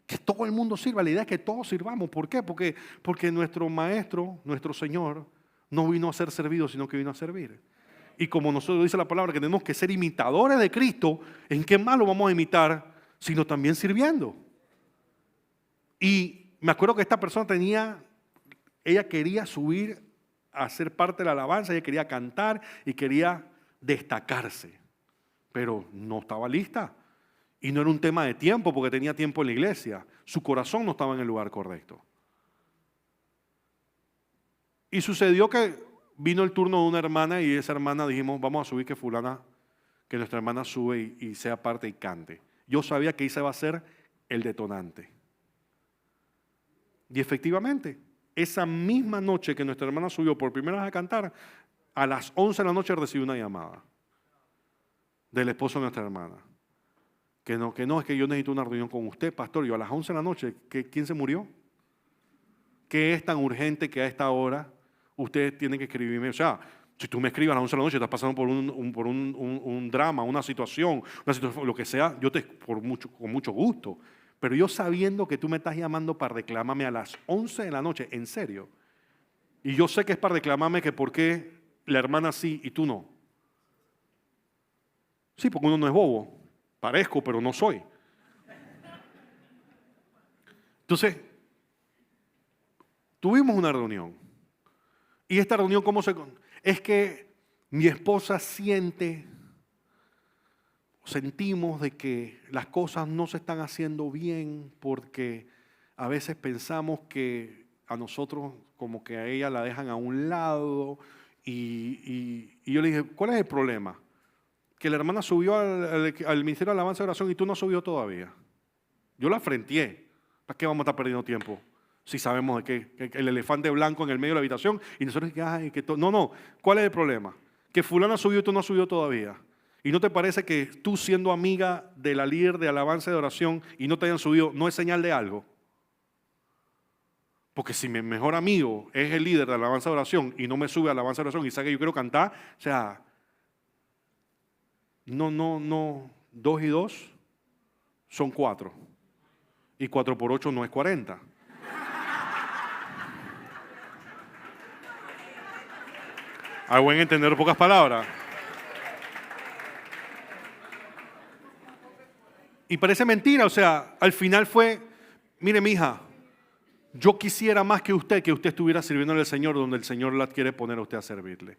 Que todo el mundo sirva. La idea es que todos sirvamos. ¿Por qué? Porque nuestro maestro, nuestro Señor, no vino a ser servido, sino que vino a servir. Y como nosotros dice la palabra que tenemos que ser imitadores de Cristo, ¿en qué más lo vamos a imitar? Sino también sirviendo. Y me acuerdo que esta persona ella quería subir a ser parte de la alabanza, ella quería cantar y quería destacarse, pero no estaba lista. Y no era un tema de tiempo porque tenía tiempo en la iglesia. Su corazón no estaba en el lugar correcto. Y sucedió que vino el turno de una hermana y esa hermana dijimos, vamos a subir que nuestra hermana sube y sea parte y cante. Yo sabía que ese va a ser el detonante. Y efectivamente, esa misma noche que nuestra hermana subió por primera vez a cantar, a las 11 de la noche recibí una llamada del esposo de nuestra hermana. Que no, es que yo necesito una reunión con usted, pastor. Yo a las 11 de la noche, ¿quién se murió? ¿Qué es tan urgente que a esta hora usted tiene que escribirme? O sea, si tú me escribes a las 11 de la noche, estás pasando por un drama, una situación, lo que sea, con mucho gusto. Pero yo sabiendo que tú me estás llamando para reclamarme a las 11 de la noche, en serio. Y yo sé que es para reclamarme que por qué la hermana sí y tú no. Sí, porque uno no es bobo. Parezco, pero no soy. Entonces, tuvimos una reunión. Y esta reunión, es que mi esposa sentimos de que las cosas no se están haciendo bien porque a veces pensamos que a nosotros como que a ella la dejan a un lado y yo le dije, ¿cuál es el problema? Que la hermana subió al Ministerio de Alabanza y Oración y tú no has subido todavía. Yo la frenteé. ¿Para qué vamos a estar perdiendo tiempo? Si sabemos de que el elefante blanco en el medio de la habitación y nosotros no. ¿Cuál es el problema? Que fulana subió y tú no has subido todavía. ¿Y no te parece que tú siendo amiga de la líder de alabanza y de oración y no te hayan subido, no es señal de algo? Porque si mi mejor amigo es el líder de alabanza y oración y no me sube a alabanza y oración y sabe que yo quiero cantar, o sea, no, 2 y 2 son 4. Y 4 por 8 no es 40. A buen entender pocas palabras. Y parece mentira, o sea, al final fue, mire mija, yo quisiera más que usted estuviera sirviéndole al Señor donde el Señor la quiere poner a usted a servirle.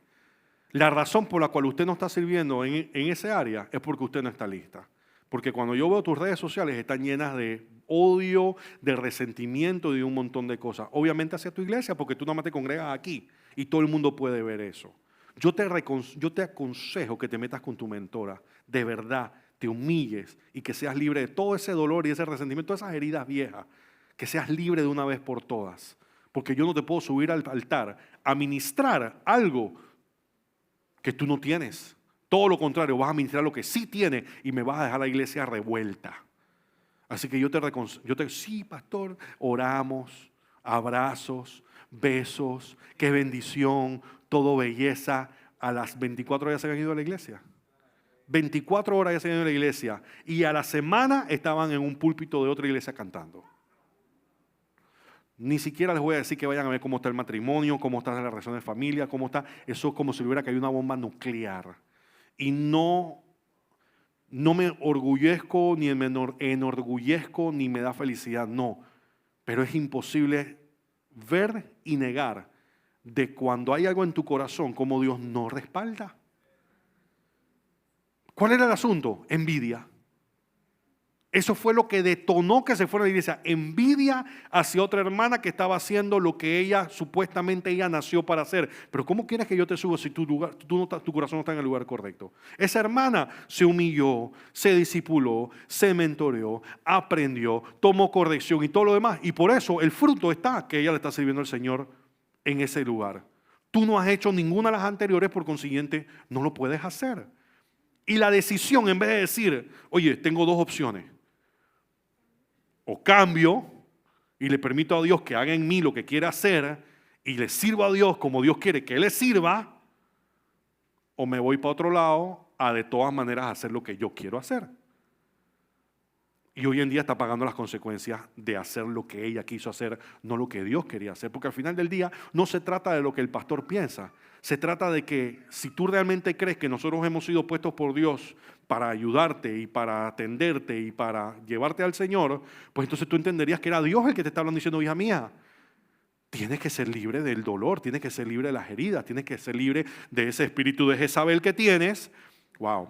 La razón por la cual usted no está sirviendo en ese área es porque usted no está lista. Porque cuando yo veo tus redes sociales están llenas de odio, de resentimiento y de un montón de cosas. Obviamente hacia tu iglesia porque tú nada más te congregas aquí y todo el mundo puede ver eso. Yo te aconsejo que te metas con tu mentora, de verdad, te humilles y que seas libre de todo ese dolor y ese resentimiento, todas esas heridas viejas, que seas libre de una vez por todas. Porque yo no te puedo subir al altar a ministrar algo que tú no tienes. Todo lo contrario, vas a ministrar lo que sí tienes y me vas a dejar la iglesia revuelta. Así que sí, pastor, oramos, abrazos, besos, qué bendición, todo belleza. A las 24 horas se han ido a la iglesia. 24 horas ya se han ido a la iglesia y a la semana estaban en un púlpito de otra iglesia cantando. Ni siquiera les voy a decir que vayan a ver cómo está el matrimonio, cómo está la relación de familia, cómo está. Eso es como si hubiera caído una bomba nuclear. Y no me orgullezco, ni me enorgullezco, ni me da felicidad, no. Pero es imposible ver y negar de cuando hay algo en tu corazón, como Dios no respalda. ¿Cuál era el asunto? Envidia. Eso fue lo que detonó que se fuera a la iglesia. Envidia hacia otra hermana que estaba haciendo lo que supuestamente ella nació para hacer. Pero ¿cómo quieres que yo te suba si tu corazón no está en el lugar correcto? Esa hermana se humilló, se discipuló, se mentoreó, aprendió, tomó corrección y todo lo demás. Y por eso el fruto está que ella le está sirviendo al Señor en ese lugar. Tú no has hecho ninguna de las anteriores, por consiguiente no lo puedes hacer. Y la decisión, en vez de decir, oye, tengo 2 opciones. O cambio y le permito a Dios que haga en mí lo que quiere hacer y le sirvo a Dios como Dios quiere que le sirva, o me voy para otro lado a de todas maneras hacer lo que yo quiero hacer. Y hoy en día está pagando las consecuencias de hacer lo que ella quiso hacer, no lo que Dios quería hacer. Porque al final del día no se trata de lo que el pastor piensa. Se trata de que si tú realmente crees que nosotros hemos sido puestos por Dios para ayudarte y para atenderte y para llevarte al Señor, pues entonces tú entenderías que era Dios el que te está hablando diciendo, hija mía, tienes que ser libre del dolor, tienes que ser libre de las heridas, tienes que ser libre de ese espíritu de Jezabel que tienes. Wow.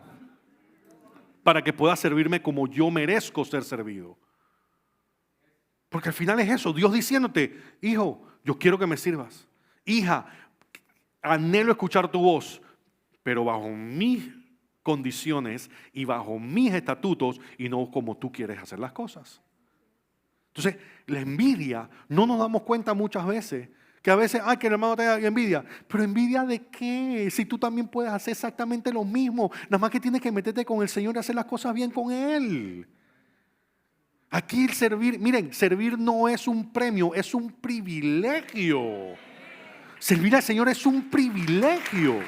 Para que puedas servirme como yo merezco ser servido. Porque al final es eso, Dios diciéndote, hijo, yo quiero que me sirvas. hija, anhelo escuchar tu voz, pero bajo mis condiciones y bajo mis estatutos y no como tú quieres hacer las cosas. Entonces, la envidia, no nos damos cuenta muchas veces que a veces, que el hermano te da envidia. ¿Pero envidia de qué? Si tú también puedes hacer exactamente lo mismo. Nada más que tienes que meterte con el Señor y hacer las cosas bien con Él. Aquí el servir, miren, servir no es un premio, es un privilegio. Servir al Señor es un privilegio.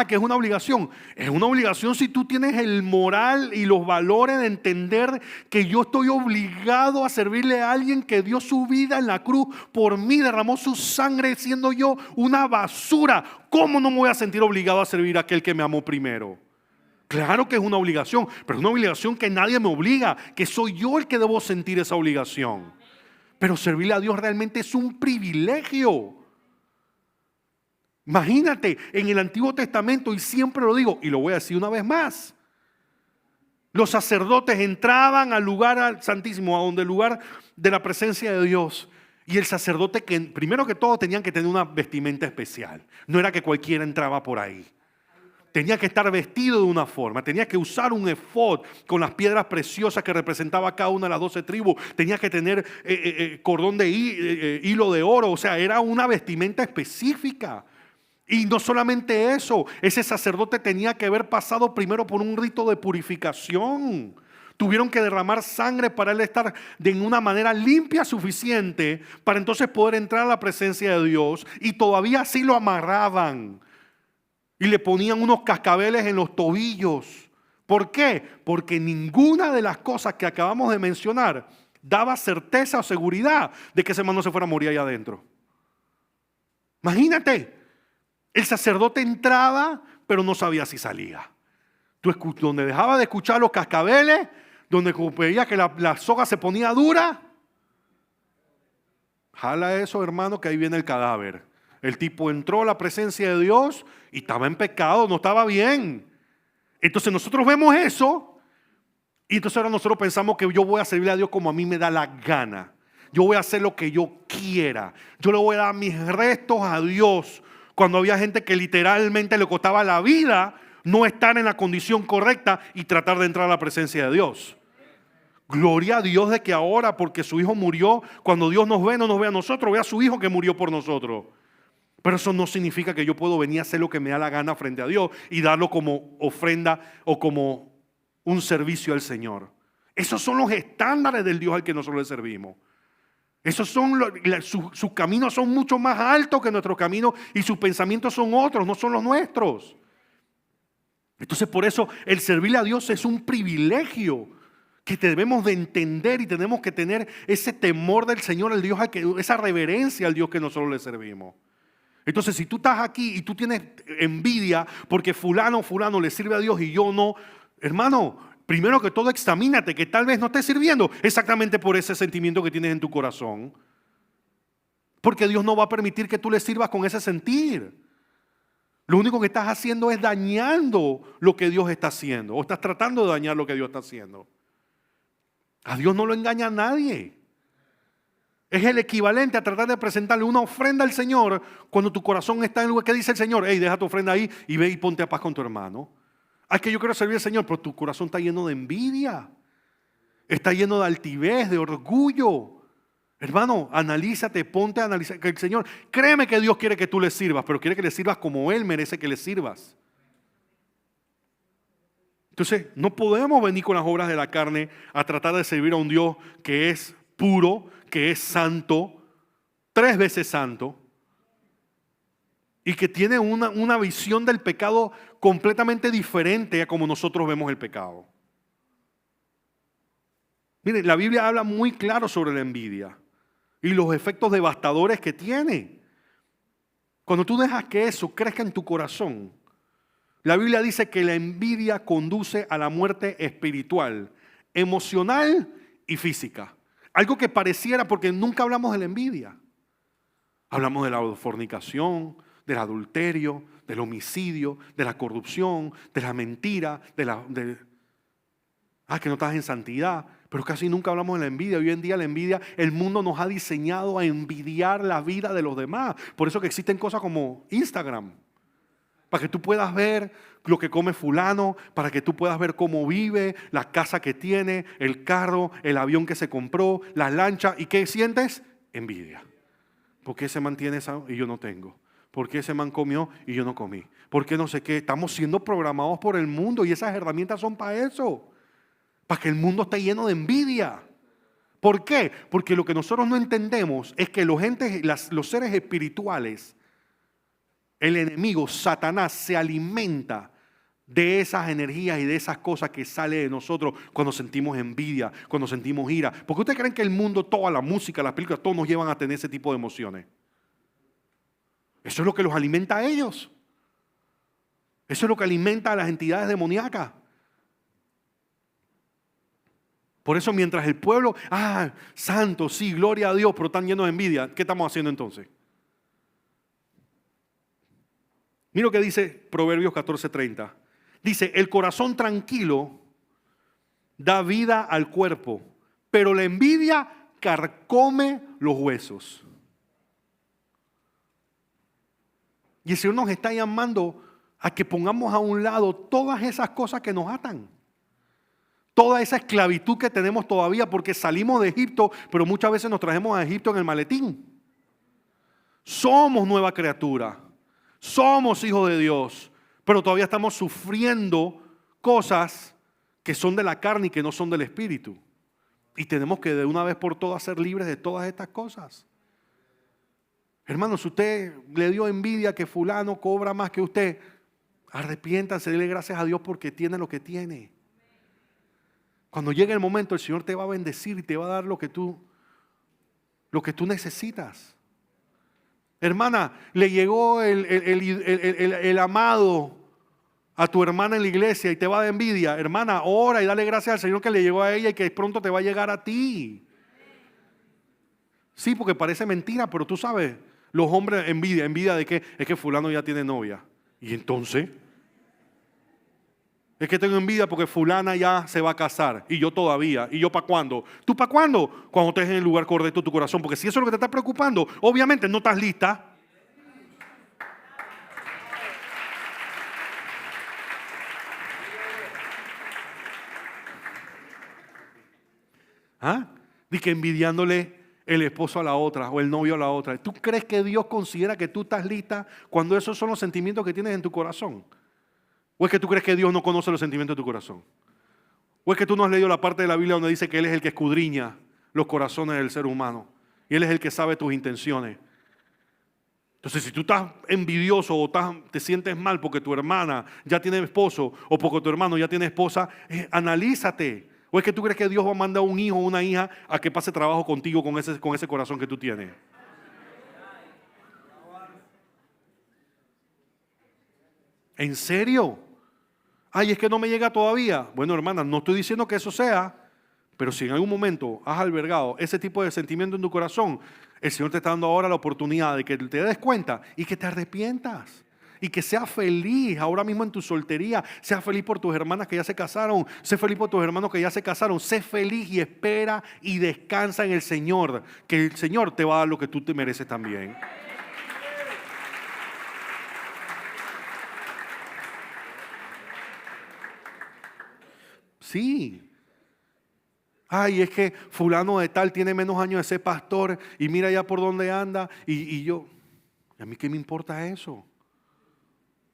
Que es una obligación. Es una obligación si tú tienes el moral y los valores de entender que yo estoy obligado a servirle a alguien que dio su vida en la cruz por mí, derramó su sangre siendo yo una basura. ¿Cómo no me voy a sentir obligado a servir a aquel que me amó primero? Claro que es una obligación, pero es una obligación que nadie me obliga, que soy yo el que debo sentir esa obligación. Pero servirle a Dios realmente es un privilegio. Imagínate, en el Antiguo Testamento, y siempre lo digo, y lo voy a decir una vez más, los sacerdotes entraban al lugar santísimo, a donde el lugar de la presencia de Dios, y el sacerdote, que primero que todo tenían que tener una vestimenta especial, no era que cualquiera entraba por ahí. Tenía que estar vestido de una forma, tenía que usar un efod con las piedras preciosas que representaba cada una de las 12 tribus, tenía que tener cordón de hilo de oro, o sea, era una vestimenta específica. Y no solamente eso, ese sacerdote tenía que haber pasado primero por un rito de purificación. Tuvieron que derramar sangre para él estar en una manera limpia suficiente para entonces poder entrar a la presencia de Dios, y todavía así lo amarraban y le ponían unos cascabeles en los tobillos. ¿Por qué? Porque ninguna de las cosas que acabamos de mencionar daba certeza o seguridad de que ese hermano se fuera a morir allá adentro. Imagínate. El sacerdote entraba, pero no sabía si salía. Donde dejaba de escuchar los cascabeles, donde veía que la soga se ponía dura, jala eso, hermano, que ahí viene el cadáver. El tipo entró a la presencia de Dios y estaba en pecado, no estaba bien. Entonces nosotros vemos eso y entonces ahora nosotros pensamos que yo voy a servirle a Dios como a mí me da la gana. Yo voy a hacer lo que yo quiera. Yo le voy a dar mis restos a Dios. Cuando había gente que literalmente le costaba la vida no estar en la condición correcta y tratar de entrar a la presencia de Dios. Gloria a Dios de que ahora, porque su hijo murió, cuando Dios nos ve, no nos ve a nosotros, ve a su hijo que murió por nosotros. Pero eso no significa que yo puedo venir a hacer lo que me da la gana frente a Dios y darlo como ofrenda o como un servicio al Señor. Esos son los estándares del Dios al que nosotros le servimos. Esos son sus caminos son mucho más altos que nuestros caminos y sus pensamientos son otros, no son los nuestros. Entonces por eso el servirle a Dios es un privilegio que debemos de entender y tenemos que tener ese temor del Señor, el Dios esa reverencia al Dios que nosotros le servimos. Entonces si tú estás aquí y tú tienes envidia porque fulano le sirve a Dios y yo no, hermano, primero que todo examínate que tal vez no estés sirviendo exactamente por ese sentimiento que tienes en tu corazón. Porque Dios no va a permitir que tú le sirvas con ese sentir. Lo único que estás haciendo es dañando lo que Dios está haciendo. O estás tratando de dañar lo que Dios está haciendo. A Dios no lo engaña a nadie. Es el equivalente a tratar de presentarle una ofrenda al Señor cuando tu corazón está en el lugar que dice el Señor. Hey, deja tu ofrenda ahí y ve y ponte a paz con tu hermano. Es que yo quiero servir al Señor, pero tu corazón está lleno de envidia. Está lleno de altivez, de orgullo. Hermano, analízate, ponte a analizar. Que el Señor, créeme que Dios quiere que tú le sirvas, pero quiere que le sirvas como Él merece que le sirvas. Entonces, no podemos venir con las obras de la carne a tratar de servir a un Dios que es puro, que es santo, 3 veces santo, y que tiene una visión del pecado completamente diferente a como nosotros vemos el pecado. Miren, la Biblia habla muy claro sobre la envidia y los efectos devastadores que tiene. Cuando tú dejas que eso crezca en tu corazón, la Biblia dice que la envidia conduce a la muerte espiritual, emocional y física. Algo que pareciera, porque nunca hablamos de la envidia. Hablamos de la fornicación, del adulterio, del homicidio, de la corrupción, de la mentira, que no estás en santidad. Pero casi nunca hablamos de la envidia. Hoy en día la envidia, el mundo nos ha diseñado a envidiar la vida de los demás. Por eso que existen cosas como Instagram. Para que tú puedas ver lo que come fulano, para que tú puedas ver cómo vive, la casa que tiene, el carro, el avión que se compró, las lanchas. ¿Y qué sientes? Envidia. ¿Por qué ese man tiene eso y yo no tengo? ¿Por qué ese man comió y yo no comí? ¿Por qué no sé qué? Estamos siendo programados por el mundo y esas herramientas son para eso. Para que el mundo esté lleno de envidia. ¿Por qué? Porque lo que nosotros no entendemos es que los seres espirituales, el enemigo, Satanás, se alimenta de esas energías y de esas cosas que sale de nosotros cuando sentimos envidia, cuando sentimos ira. ¿Por qué ustedes creen que el mundo, toda la música, las películas, todos nos llevan a tener ese tipo de emociones? Eso es lo que los alimenta a ellos. Eso es lo que alimenta a las entidades demoníacas. Por eso mientras el pueblo, santo, sí, gloria a Dios, pero están llenos de envidia, ¿qué estamos haciendo entonces? Mira lo que dice Proverbios 14:30. Dice, el corazón tranquilo da vida al cuerpo, pero la envidia carcome los huesos. Y el Señor nos está llamando a que pongamos a un lado todas esas cosas que nos atan. Toda esa esclavitud que tenemos todavía porque salimos de Egipto, pero muchas veces nos trajimos a Egipto en el maletín. Somos nueva criatura. Somos hijos de Dios, pero todavía estamos sufriendo cosas que son de la carne y que no son del espíritu. Y tenemos que de una vez por todas ser libres de todas estas cosas. Hermanos, si usted le dio envidia que fulano cobra más que usted, arrepiéntanse, dele gracias a Dios porque tiene lo que tiene. Cuando llegue el momento, el Señor te va a bendecir y te va a dar lo que tú necesitas. Hermana, le llegó el amado a tu hermana en la iglesia y te va de envidia. Hermana, ora y dale gracias al Señor que le llegó a ella y que pronto te va a llegar a ti. Sí, porque parece mentira, pero tú sabes, los hombres envidia de qué, es que fulano ya tiene novia. Y entonces, es que tengo envidia porque fulana ya se va a casar y yo todavía. ¿Y yo para cuándo? ¿Tú para cuándo? Cuando estés en el lugar correcto de tu corazón. Porque si eso es lo que te está preocupando, obviamente no estás lista. Di que envidiándole el esposo a la otra o el novio a la otra. ¿Tú crees que Dios considera que tú estás lista cuando esos son los sentimientos que tienes en tu corazón? ¿O es que tú crees que Dios no conoce los sentimientos de tu corazón? ¿O es que tú no has leído la parte de la Biblia donde dice que Él es el que escudriña los corazones del ser humano? Y Él es el que sabe tus intenciones. Entonces, si tú estás envidioso o te sientes mal porque tu hermana ya tiene esposo o porque tu hermano ya tiene esposa, analízate. ¿O es que tú crees que Dios va a mandar un hijo o una hija a que pase trabajo contigo con ese corazón que tú tienes? ¿En serio? Ay, es que no me llega todavía. Bueno, hermana, no estoy diciendo que eso sea, pero si en algún momento has albergado ese tipo de sentimiento en tu corazón, el Señor te está dando ahora la oportunidad de que te des cuenta y que te arrepientas. Y que seas feliz ahora mismo en tu soltería. Seas feliz por tus hermanas que ya se casaron. Sé feliz por tus hermanos que ya se casaron. Sé feliz y espera y descansa en el Señor. Que el Señor te va a dar lo que tú te mereces también. Sí. Ay, es que fulano de tal tiene menos años de ser pastor y mira ya por dónde anda. Y yo, ¿a mí qué me importa eso?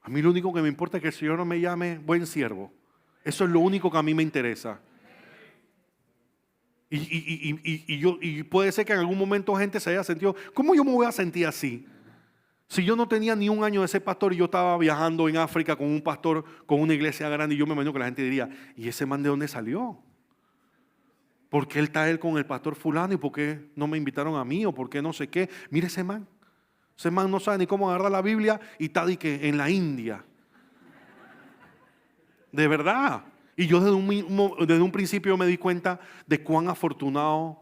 A mí lo único que me importa es que el Señor no me llame buen siervo. Eso es lo único que a mí me interesa. Y puede ser que en algún momento gente se haya sentido, ¿cómo yo me voy a sentir así? Si yo no tenía ni un año de ser pastor y yo estaba viajando en África con un pastor, con una iglesia grande, y yo me imagino que la gente diría, ¿y ese man de dónde salió? ¿Por qué él está con el pastor fulano? ¿Y por qué no me invitaron a mí? ¿O por qué no sé qué? Mire ese man. Ese man no sabe ni cómo agarrar la Biblia y está en la India. De verdad. Y yo desde un principio me di cuenta de cuán afortunado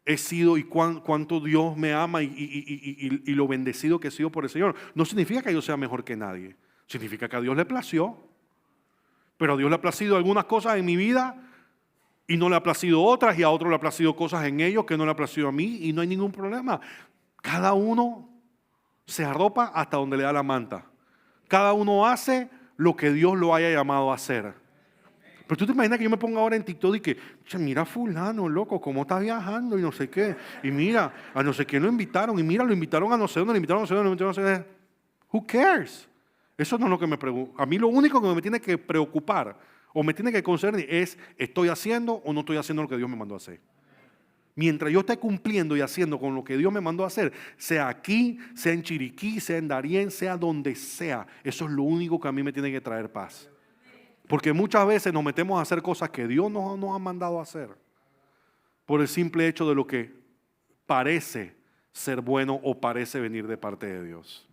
he sido y cuánto Dios me ama y lo bendecido que he sido por el Señor. No significa que yo sea mejor que nadie. Significa que a Dios le plació. Pero a Dios le ha placido algunas cosas en mi vida Y no le ha placido otras y a otro le ha placido cosas en ellos que no le ha placido a mí y no hay ningún problema. Cada uno se arropa hasta donde le da la manta. Cada uno hace lo que Dios lo haya llamado a hacer. Pero tú te imaginas que yo me ponga ahora en TikTok y que, mira fulano, loco, cómo está viajando y no sé qué. Y mira, a no sé quién lo invitaron. Y mira, lo invitaron a no sé dónde, lo invitaron a no sé dónde, lo invitaron a no sé dónde. Who cares? Eso no es lo que me preocupa. A mí lo único que me tiene que preocupar o me tiene que concernir es, ¿estoy haciendo o no estoy haciendo lo que Dios me mandó a hacer? Mientras yo esté cumpliendo y haciendo con lo que Dios me mandó a hacer, sea aquí, sea en Chiriquí, sea en Darién, sea donde sea, eso es lo único que a mí me tiene que traer paz. Porque muchas veces nos metemos a hacer cosas que Dios no nos ha mandado a hacer por el simple hecho de lo que parece ser bueno o parece venir de parte de Dios.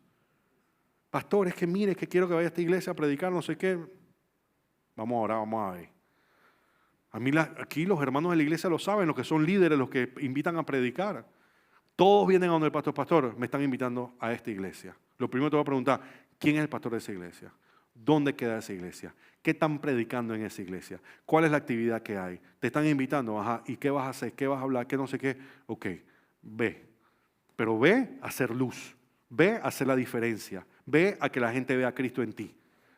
Pastor, es que mire, es que quiero que vaya a esta iglesia a predicar, no sé qué. Vamos a orar, vamos a ver. A mí aquí los hermanos de la iglesia lo saben, los que son líderes, los que invitan a predicar. Todos vienen a donde el pastor, me están invitando a esta iglesia. Lo primero que te voy a preguntar, ¿quién es el pastor de esa iglesia? ¿Dónde queda esa iglesia? ¿Qué están predicando en esa iglesia? ¿Cuál es la actividad que hay? Te están invitando, ajá, ¿y qué vas a hacer? ¿Qué vas a hablar? ¿Qué no sé qué? Ok, ve. Pero ve a hacer luz, ve a hacer la diferencia, ve a que la gente vea a Cristo en ti.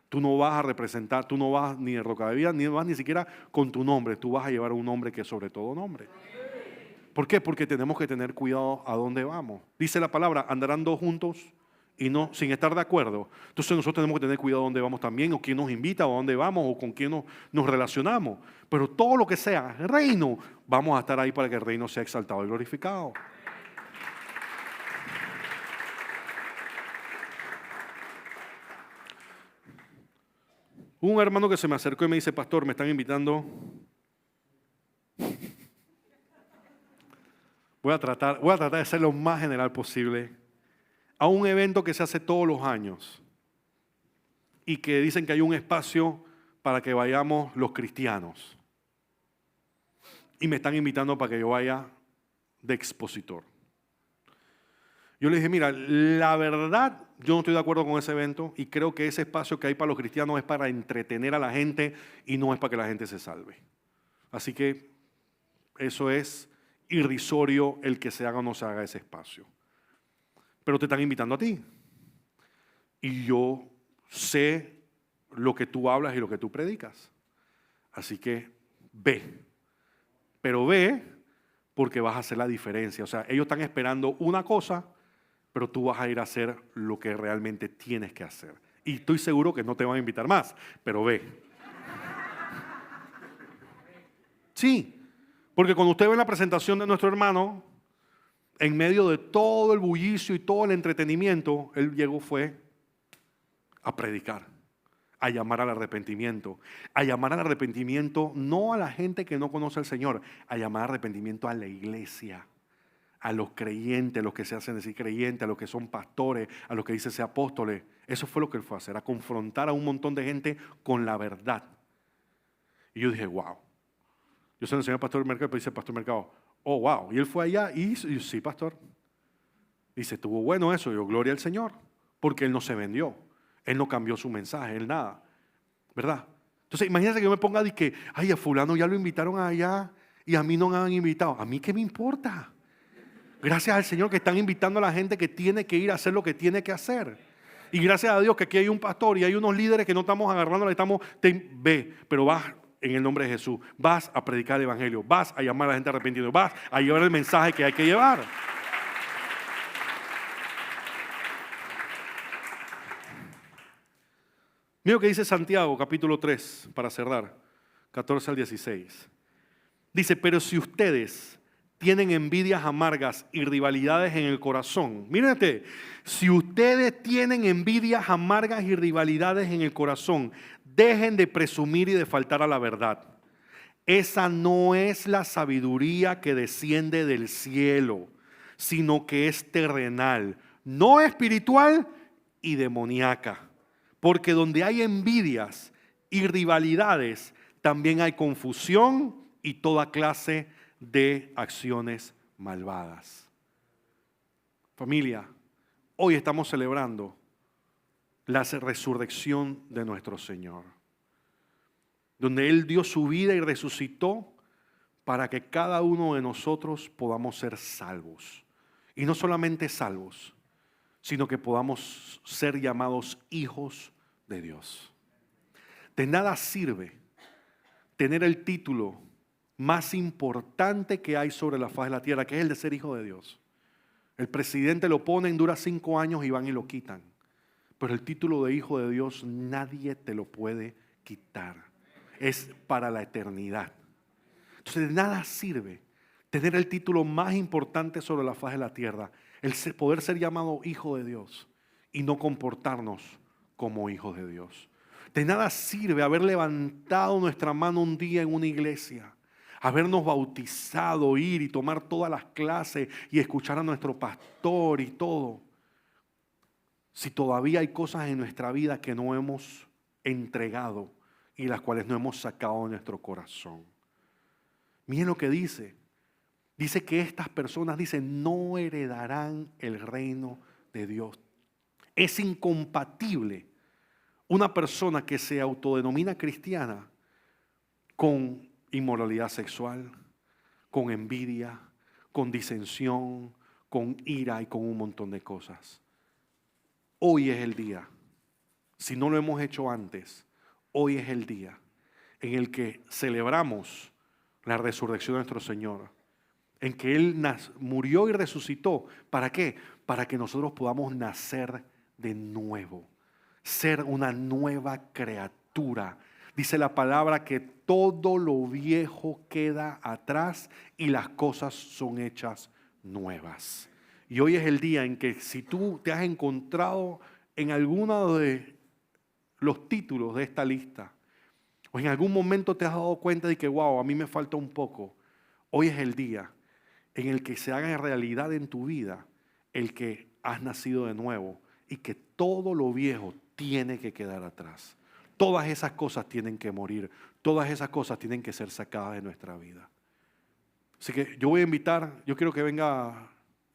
Tú no vas a representar, tú no vas ni de Roca de Vida, ni vas ni siquiera con tu nombre, tú vas a llevar un nombre que es sobre todo nombre. ¿Por qué? Porque tenemos que tener cuidado a dónde vamos. Dice la palabra, andarán dos juntos y no sin estar de acuerdo. Entonces nosotros tenemos que tener cuidado a dónde vamos también, o quién nos invita, o a dónde vamos, o con quién nos relacionamos. Pero todo lo que sea reino, vamos a estar ahí para que el reino sea exaltado y glorificado. Un hermano que se me acercó y me dice, pastor, me están invitando. Voy a tratar de ser lo más general posible. A un evento que se hace todos los años y que dicen que hay un espacio para que vayamos los cristianos. Y me están invitando para que yo vaya de expositor. Yo le dije, mira, la verdad, yo no estoy de acuerdo con ese evento y creo que ese espacio que hay para los cristianos es para entretener a la gente y no es para que la gente se salve. Así que eso es irrisorio el que se haga o no se haga ese espacio. Pero te están invitando a ti. Y yo sé lo que tú hablas y lo que tú predicas. Así que ve. Pero ve porque vas a hacer la diferencia. O sea, ellos están esperando una cosa, pero tú vas a ir a hacer lo que realmente tienes que hacer. Y estoy seguro que no te van a invitar más, pero ve. Sí, porque cuando usted ve la presentación de nuestro hermano, en medio de todo el bullicio y todo el entretenimiento, él llegó fue a predicar, a llamar al arrepentimiento. A llamar al arrepentimiento no a la gente que no conoce al Señor, a llamar al arrepentimiento a la iglesia, a los creyentes, a los que se hacen decir creyentes, a los que son pastores, a los que dicen ser apóstoles. Eso fue lo que él fue a hacer, a confrontar a un montón de gente con la verdad. Y yo dije, wow. Yo se lo enseñé al pastor Mercado, pero dice el pastor Mercado, oh, wow. Y él fue allá y sí, pastor. Dice, estuvo bueno eso. Yo, gloria al Señor. Porque él no se vendió. Él no cambió su mensaje, él nada. ¿Verdad? Entonces, imagínate que yo me ponga de que, ay, a fulano ya lo invitaron allá y a mí no me han invitado. ¿A mí qué me importa? Gracias al Señor que están invitando a la gente que tiene que ir a hacer lo que tiene que hacer. Y gracias a Dios que aquí hay un pastor y hay unos líderes que no estamos agarrando, ve, pero vas en el nombre de Jesús, vas a predicar el evangelio, vas a llamar a la gente arrepentida, vas a llevar el mensaje que hay que llevar. Mira lo que dice Santiago, capítulo 3, para cerrar, 14 al 16. Dice, pero si ustedes tienen envidias amargas y rivalidades en el corazón, mírate, si ustedes tienen envidias amargas y rivalidades en el corazón, dejen de presumir y de faltar a la verdad. Esa no es la sabiduría que desciende del cielo, sino que es terrenal, no espiritual y demoníaca. Porque donde hay envidias y rivalidades, también hay confusión y toda clase de acciones malvadas. Familia, hoy estamos celebrando la resurrección de nuestro Señor, donde Él dio su vida y resucitó para que cada uno de nosotros podamos ser salvos. Y no solamente salvos, sino que podamos ser llamados hijos de Dios. De nada sirve tener el título más importante que hay sobre la faz de la tierra, que es el de ser hijo de Dios. El presidente lo ponen, dura 5 años y van y lo quitan. Pero el título de hijo de Dios nadie te lo puede quitar. Es para la eternidad. Entonces de nada sirve tener el título más importante sobre la faz de la tierra, el poder ser llamado hijo de Dios y no comportarnos como hijos de Dios. De nada sirve haber levantado nuestra mano un día en una iglesia, habernos bautizado, ir y tomar todas las clases y escuchar a nuestro pastor y todo, si todavía hay cosas en nuestra vida que no hemos entregado y las cuales no hemos sacado de nuestro corazón. Miren lo que dice. Dice que estas personas, no heredarán el reino de Dios. Es incompatible una persona que se autodenomina cristiana con inmoralidad sexual, con envidia, con disensión, con ira y con un montón de cosas. Hoy es el día, si no lo hemos hecho antes, hoy es el día en el que celebramos la resurrección de nuestro Señor, en que Él murió y resucitó. ¿Para qué? Para que nosotros podamos nacer de nuevo, ser una nueva criatura. Dice la palabra que todo lo viejo queda atrás y las cosas son hechas nuevas. Y hoy es el día en que si tú te has encontrado en alguno de los títulos de esta lista, o en algún momento te has dado cuenta de que, wow, a mí me falta un poco, hoy es el día en el que se haga realidad en tu vida el que has nacido de nuevo y que todo lo viejo tiene que quedar atrás. Todas esas cosas tienen que morir, todas esas cosas tienen que ser sacadas de nuestra vida. Así que yo voy a invitar, yo quiero que venga,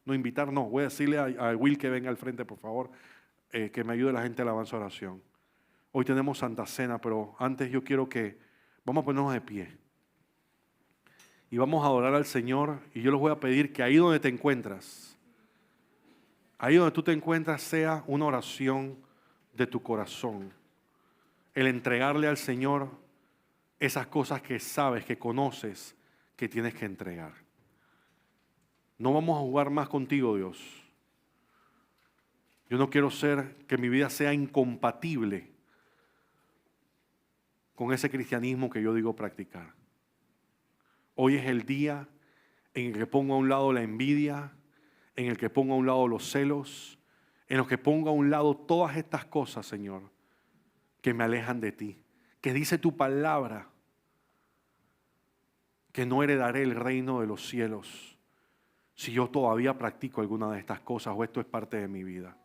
voy a decirle a Will que venga al frente, por favor, que me ayude la gente a la alabanza oración. Hoy tenemos Santa Cena, pero antes yo quiero que vamos a ponernos de pie y vamos a adorar al Señor. Y yo les voy a pedir que ahí donde te encuentras, ahí donde tú te encuentras, sea una oración de tu corazón. El entregarle al Señor esas cosas que sabes, que conoces, que tienes que entregar. No vamos a jugar más contigo, Dios. Yo no quiero que mi vida sea incompatible con ese cristianismo que yo digo practicar. Hoy es el día en el que pongo a un lado la envidia, en el que pongo a un lado los celos, en el que pongo a un lado todas estas cosas, Señor, que me alejan de ti. Que dice tu palabra que no heredaré el reino de los cielos si yo todavía practico alguna de estas cosas o esto es parte de mi vida.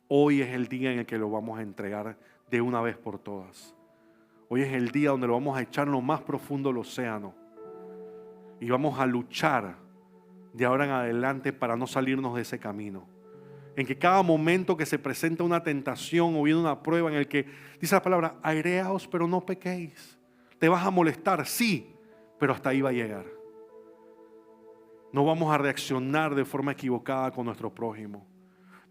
Hoy es el día en el que lo vamos a entregar de una vez por todas. Hoy es el día donde lo vamos a echar en lo más profundo del océano y vamos a luchar de ahora en adelante para no salirnos de ese camino. En que cada momento que se presenta una tentación o viene una prueba en el que dice la palabra, aireaos pero no pequéis. Te vas a molestar, sí, pero hasta ahí va a llegar. No vamos a reaccionar de forma equivocada con nuestro prójimo.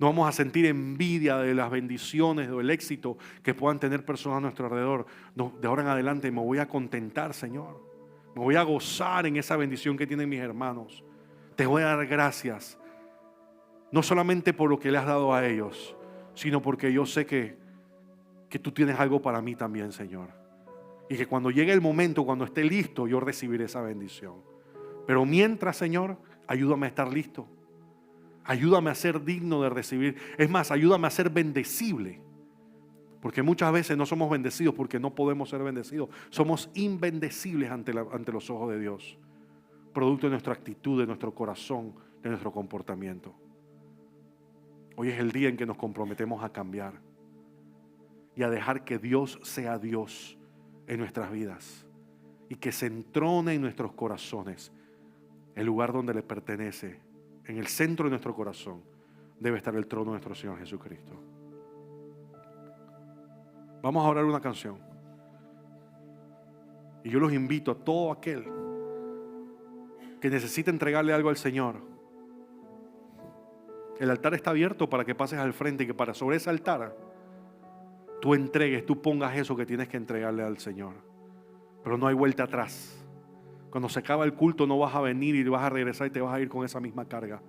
No vamos a sentir envidia de las bendiciones o el éxito que puedan tener personas a nuestro alrededor. No, de ahora en adelante me voy a contentar, Señor. Me voy a gozar en esa bendición que tienen mis hermanos. Te voy a dar gracias. No solamente por lo que le has dado a ellos, sino porque yo sé que tú tienes algo para mí también, Señor. Y que cuando llegue el momento, cuando esté listo, yo recibiré esa bendición. Pero mientras, Señor, ayúdame a estar listo. Ayúdame a ser digno de recibir. Es más, ayúdame a ser bendecible. Porque muchas veces no somos bendecidos porque no podemos ser bendecidos. Somos inbendecibles ante los ojos de Dios. Producto de nuestra actitud, de nuestro corazón, de nuestro comportamiento. Hoy es el día en que nos comprometemos a cambiar. Y a dejar que Dios sea Dios en nuestras vidas. Y que se entrone en nuestros corazones. El lugar donde le pertenece. En el centro de nuestro corazón debe estar el trono de nuestro Señor Jesucristo. Vamos a orar una canción. Y yo los invito a todo aquel que necesita entregarle algo al Señor, el altar está abierto para que pases al frente y que sobre ese altar tú entregues, tú pongas eso que tienes que entregarle al Señor. Pero no hay vuelta atrás. Cuando se acaba el culto no vas a venir y vas a regresar y te vas a ir con esa misma carga.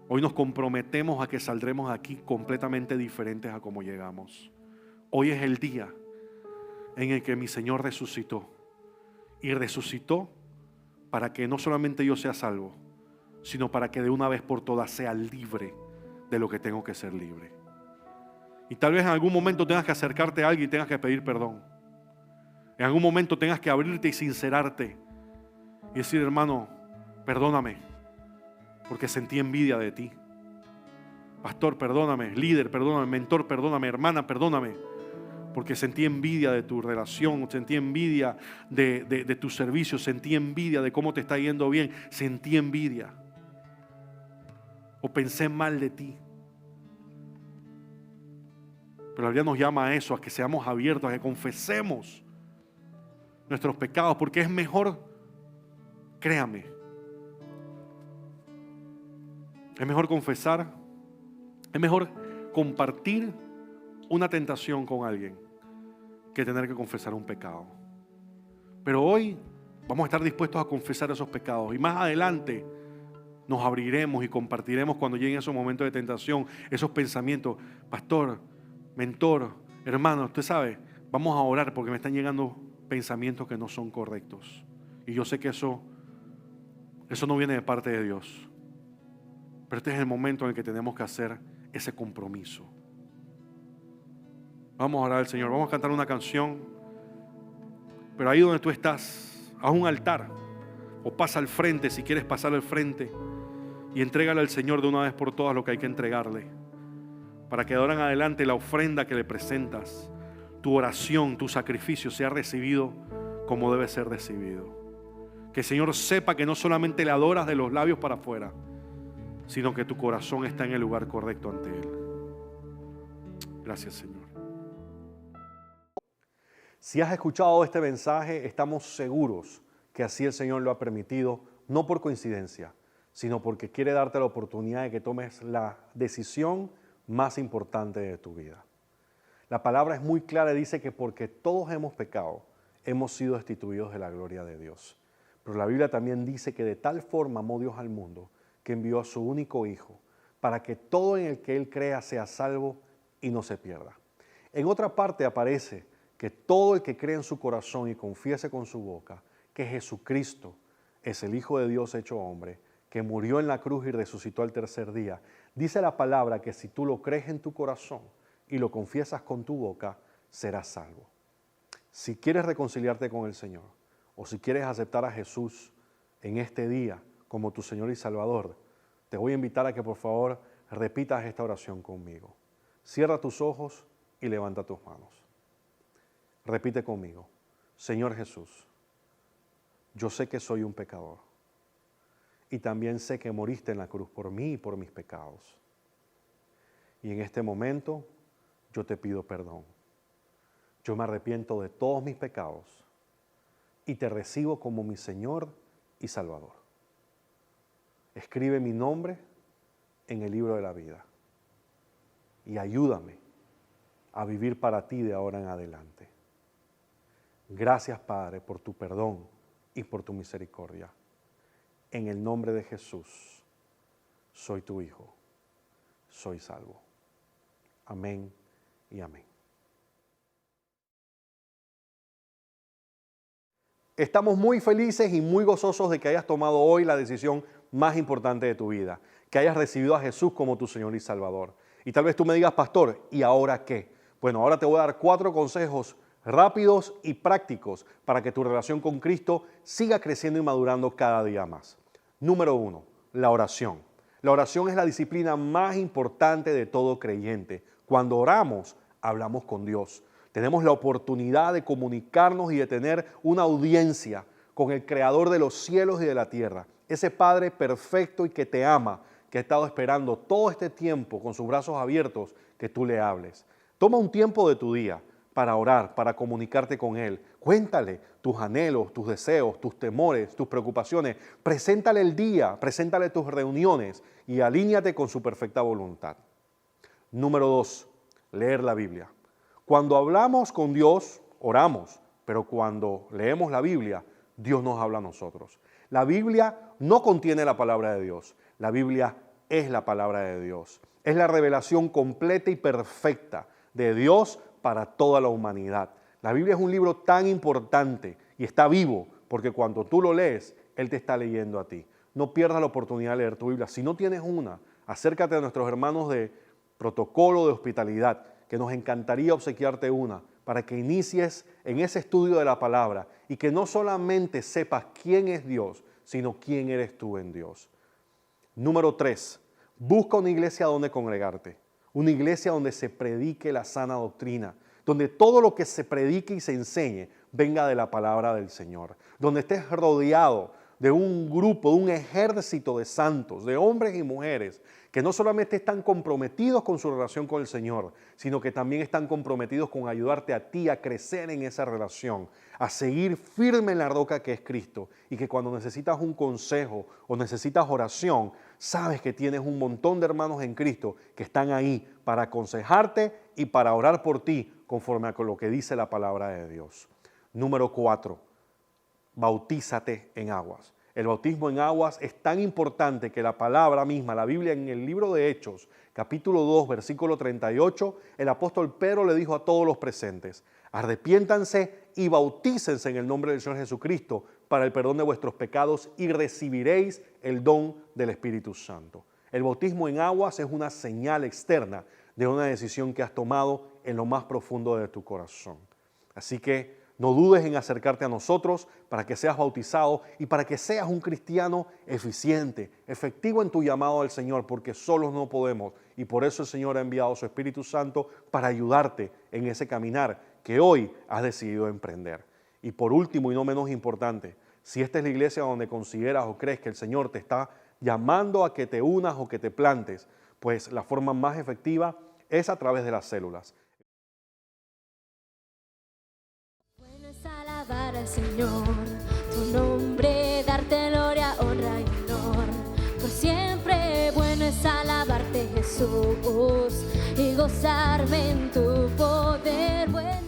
Hoy nos comprometemos a que saldremos aquí completamente diferentes a como llegamos. Hoy es el día en el que mi Señor resucitó. Y resucitó para que no solamente yo sea salvo, sino para que de una vez por todas sea libre de lo que tengo que ser libre. Y tal vez en algún momento tengas que acercarte a alguien y tengas que pedir perdón. En algún momento tengas que abrirte y sincerarte y decir: hermano, perdóname, porque sentí envidia de ti. Pastor, perdóname. Líder, perdóname. Mentor, perdóname. Hermana, perdóname, porque sentí envidia de tu relación, sentí envidia de tu servicio, sentí envidia de cómo te está yendo bien, sentí envidia. O pensé mal de ti. Pero la Biblia nos llama a eso, a que seamos abiertos, a que confesemos nuestros pecados, porque es mejor, créame, es mejor confesar, es mejor compartir una tentación con alguien que tener que confesar un pecado. Pero hoy vamos a estar dispuestos a confesar esos pecados y más adelante nos abriremos y compartiremos cuando lleguen esos momentos de tentación, esos pensamientos. Pastor, mentor, hermano, usted sabe, vamos a orar porque me están llegando pensamientos que no son correctos. Y yo sé que eso no viene de parte de Dios. Pero este es el momento en el que tenemos que hacer ese compromiso. Vamos a orar al Señor, vamos a cantar una canción. Pero ahí donde tú estás, haz un altar o pasa al frente si quieres pasar al frente y entrégale al Señor de una vez por todas lo que hay que entregarle, para que de ahora en adelante la ofrenda que le presentas, tu oración, tu sacrificio sea recibido como debe ser recibido. Que el Señor sepa que no solamente le adoras de los labios para afuera, sino que tu corazón está en el lugar correcto ante Él. Gracias, Señor. Si has escuchado este mensaje, estamos seguros que así el Señor lo ha permitido, no por coincidencia, sino porque quiere darte la oportunidad de que tomes la decisión más importante de tu vida. La palabra es muy clara y dice que porque todos hemos pecado, hemos sido destituidos de la gloria de Dios. Pero la Biblia también dice que de tal forma amó Dios al mundo, que envió a su único Hijo, para que todo en el que Él crea sea salvo y no se pierda. En otra parte aparece que todo el que cree en su corazón y confiese con su boca que Jesucristo es el Hijo de Dios hecho hombre, que murió en la cruz y resucitó al tercer día, dice la palabra que si tú lo crees en tu corazón y lo confiesas con tu boca, serás salvo. Si quieres reconciliarte con el Señor o si quieres aceptar a Jesús en este día como tu Señor y Salvador, te voy a invitar a que por favor repitas esta oración conmigo. Cierra tus ojos y levanta tus manos. Repite conmigo: Señor Jesús, yo sé que soy un pecador y también sé que moriste en la cruz por mí y por mis pecados. Y en este momento yo te pido perdón. Yo me arrepiento de todos mis pecados y te recibo como mi Señor y Salvador. Escribe mi nombre en el libro de la vida y ayúdame a vivir para ti de ahora en adelante. Gracias, Padre, por tu perdón y por tu misericordia. En el nombre de Jesús, soy tu Hijo, soy salvo. Amén y amén. Estamos muy felices y muy gozosos de que hayas tomado hoy la decisión más importante de tu vida, que hayas recibido a Jesús como tu Señor y Salvador. Y tal vez tú me digas: pastor, ¿y ahora qué? Bueno, ahora te voy a dar 4 consejos rápidos y prácticos para que tu relación con Cristo siga creciendo y madurando cada día más. Número 1, la oración. La oración es la disciplina más importante de todo creyente. Cuando oramos, hablamos con Dios. Tenemos la oportunidad de comunicarnos y de tener una audiencia con el Creador de los cielos y de la tierra. Ese Padre perfecto y que te ama, que ha estado esperando todo este tiempo con sus brazos abiertos que tú le hables. Toma un tiempo de tu día para orar, para comunicarte con Él. Cuéntale tus anhelos, tus deseos, tus temores, tus preocupaciones. Preséntale el día, preséntale tus reuniones y alíñate con su perfecta voluntad. Número 2, leer la Biblia. Cuando hablamos con Dios, oramos, pero cuando leemos la Biblia, Dios nos habla a nosotros. La Biblia no contiene la palabra de Dios. La Biblia es la palabra de Dios. Es la revelación completa y perfecta de Dios para toda la humanidad. La Biblia es un libro tan importante y está vivo porque cuando tú lo lees, Él te está leyendo a ti. No pierdas la oportunidad de leer tu Biblia. Si no tienes una, acércate a nuestros hermanos de protocolo de hospitalidad, que nos encantaría obsequiarte una para que inicies en ese estudio de la palabra y que no solamente sepas quién es Dios, sino quién eres tú en Dios. Número 3, busca una iglesia donde congregarte, una iglesia donde se predique la sana doctrina, donde todo lo que se predique y se enseñe venga de la palabra del Señor, donde estés rodeado de un grupo, de un ejército de santos, de hombres y mujeres, que no solamente están comprometidos con su relación con el Señor, sino que también están comprometidos con ayudarte a ti a crecer en esa relación, a seguir firme en la roca que es Cristo, y que cuando necesitas un consejo o necesitas oración, sabes que tienes un montón de hermanos en Cristo que están ahí para aconsejarte y para orar por ti conforme a lo que dice la palabra de Dios. Número 4, bautízate en aguas. El bautismo en aguas es tan importante que la palabra misma, la Biblia en el libro de Hechos, capítulo 2, versículo 38, el apóstol Pedro le dijo a todos los presentes: arrepiéntanse y bautícense en el nombre del Señor Jesucristo para el perdón de vuestros pecados y recibiréis el don del Espíritu Santo. El bautismo en aguas es una señal externa de una decisión que has tomado en lo más profundo de tu corazón. Así que no dudes en acercarte a nosotros para que seas bautizado y para que seas un cristiano eficiente, efectivo en tu llamado al Señor, porque solos no podemos. Y por eso el Señor ha enviado su Espíritu Santo para ayudarte en ese caminar que hoy has decidido emprender. Y por último y no menos importante, si esta es la iglesia donde consideras o crees que el Señor te está llamando a que te unas o que te plantes, pues la forma más efectiva es a través de las células. Alabar al Señor, tu nombre, darte gloria, honra y honor. Por siempre bueno es alabarte, Jesús, y gozarme en tu poder. Bueno